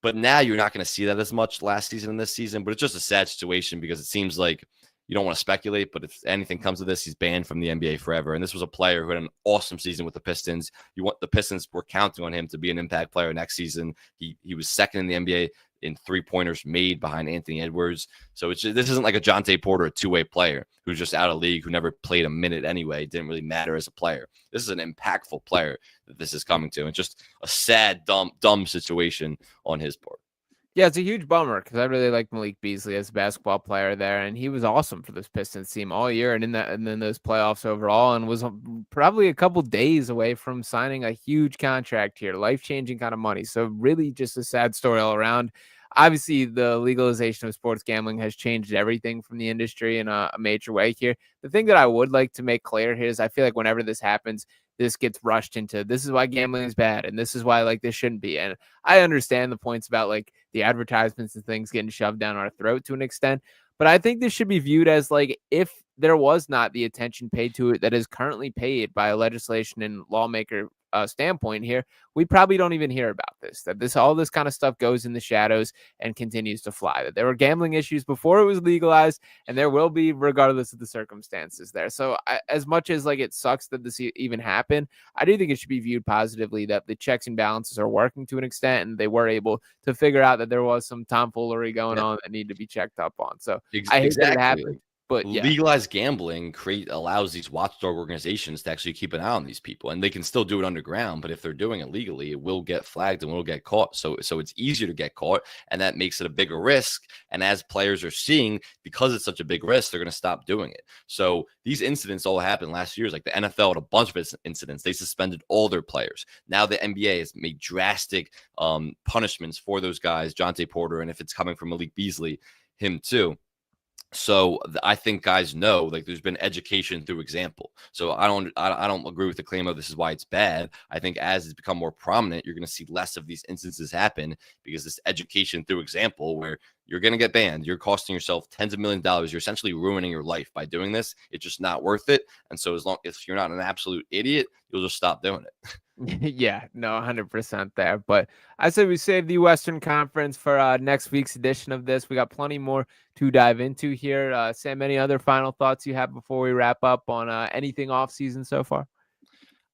But now you're not going to see that as much last season and this season. But it's just a sad situation because it seems like you don't want to speculate, but if anything comes of this, he's banned from the NBA forever. And this was a player who had an awesome season with the Pistons. The Pistons were counting on him to be an impact player next season. He was second in the NBA in three-pointers made behind Anthony Edwards. So this isn't like a Jonte Porter, a two-way player who's just out of league, who never played a minute anyway, didn't really matter as a player. This is an impactful player that this is coming to. It's just a sad, dumb situation on his part. Yeah, it's a huge bummer because I really like Malik Beasley as a basketball player there, and he was awesome for this Pistons team all year and then those playoffs overall, and was probably a couple days away from signing a huge contract here, life-changing kind of money. So really just a sad story all around. Obviously, the legalization of sports gambling has changed everything from the industry in a major way here. The thing that I would like to make clear here is I feel like whenever this happens, this gets rushed into this is why gambling is bad and this is why like this shouldn't be. And I understand the points about like the advertisements and things getting shoved down our throat to an extent, but I think this should be viewed as like if there was not the attention paid to it that is currently paid by a legislation and lawmaker standpoint here, we probably don't even hear about this, that all this kind of stuff goes in the shadows and continues to fly, that there were gambling issues before it was legalized and there will be regardless of the circumstances there. So as much as like it sucks that this even happened, I do think it should be viewed positively that the checks and balances are working to an extent and they were able to figure out that there was some tomfoolery going on that needed to be checked up on. So I hate that it happened. But legalized gambling allows these watchdog organizations to actually keep an eye on these people, and they can still do it underground. But if they're doing it legally, it will get flagged and will get caught. So it's easier to get caught, and that makes it a bigger risk. And as players are seeing, because it's such a big risk, they're going to stop doing it. So these incidents all happened last year. Like the NFL had a bunch of incidents. They suspended all their players. Now the NBA has made drastic punishments for those guys, Jonte Porter, and if it's coming from Malik Beasley, him too. So I think guys know, like, there's been education through example. So I don't agree with the claim of this is why it's bad. I think as it's become more prominent, you're going to see less of these instances happen because this education through example, where you're going to get banned, you're costing yourself tens of millions of dollars, you're essentially ruining your life by doing this. It's just not worth it. And so if you're not an absolute idiot, you'll just stop doing it. Yeah, no, 100% there. But I say we save the Western Conference for next week's edition of this. We got plenty more to dive into here. Sam, any other final thoughts you have before we wrap up on anything off season so far?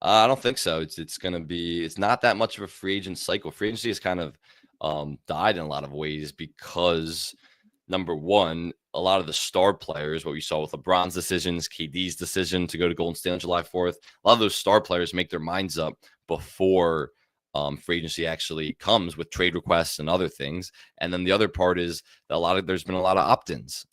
I don't think so. It's not that much of a free agent cycle. Free agency has kind of died in a lot of ways because, number one, a lot of the star players, what we saw with LeBron's decisions, KD's decision to go to Golden State on July 4th, a lot of those star players make their minds up before free agency actually comes with trade requests and other things. And then the other part is that there's been a lot of opt-ins.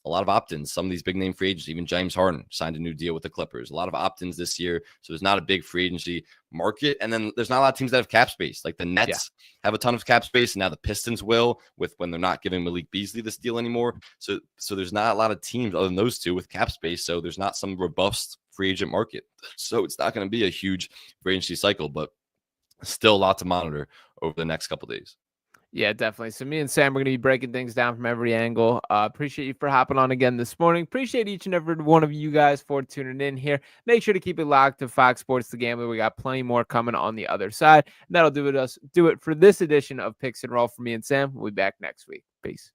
Some of these big name free agents, even James Harden signed a new deal with the Clippers. A lot of opt-ins this year. So there's not a big free agency market. And then there's not a lot of teams that have cap space. Like the Nets have a ton of cap space, and now the Pistons will, when they're not giving Malik Beasley this deal anymore. So there's not a lot of teams other than those two with cap space. So there's not some robust free agent market. So it's not going to be a huge free agency cycle, but still a lot to monitor over the next couple of days. Yeah, definitely. So me and Sam are going to be breaking things down from every angle. Appreciate you for hopping on again this morning. Appreciate each and every one of you guys for tuning in here. Make sure to keep it locked to Fox Sports The Gambler. We got plenty more coming on the other side. And that'll do it for this edition of Picks and Roll for me and Sam. We'll be back next week. Peace.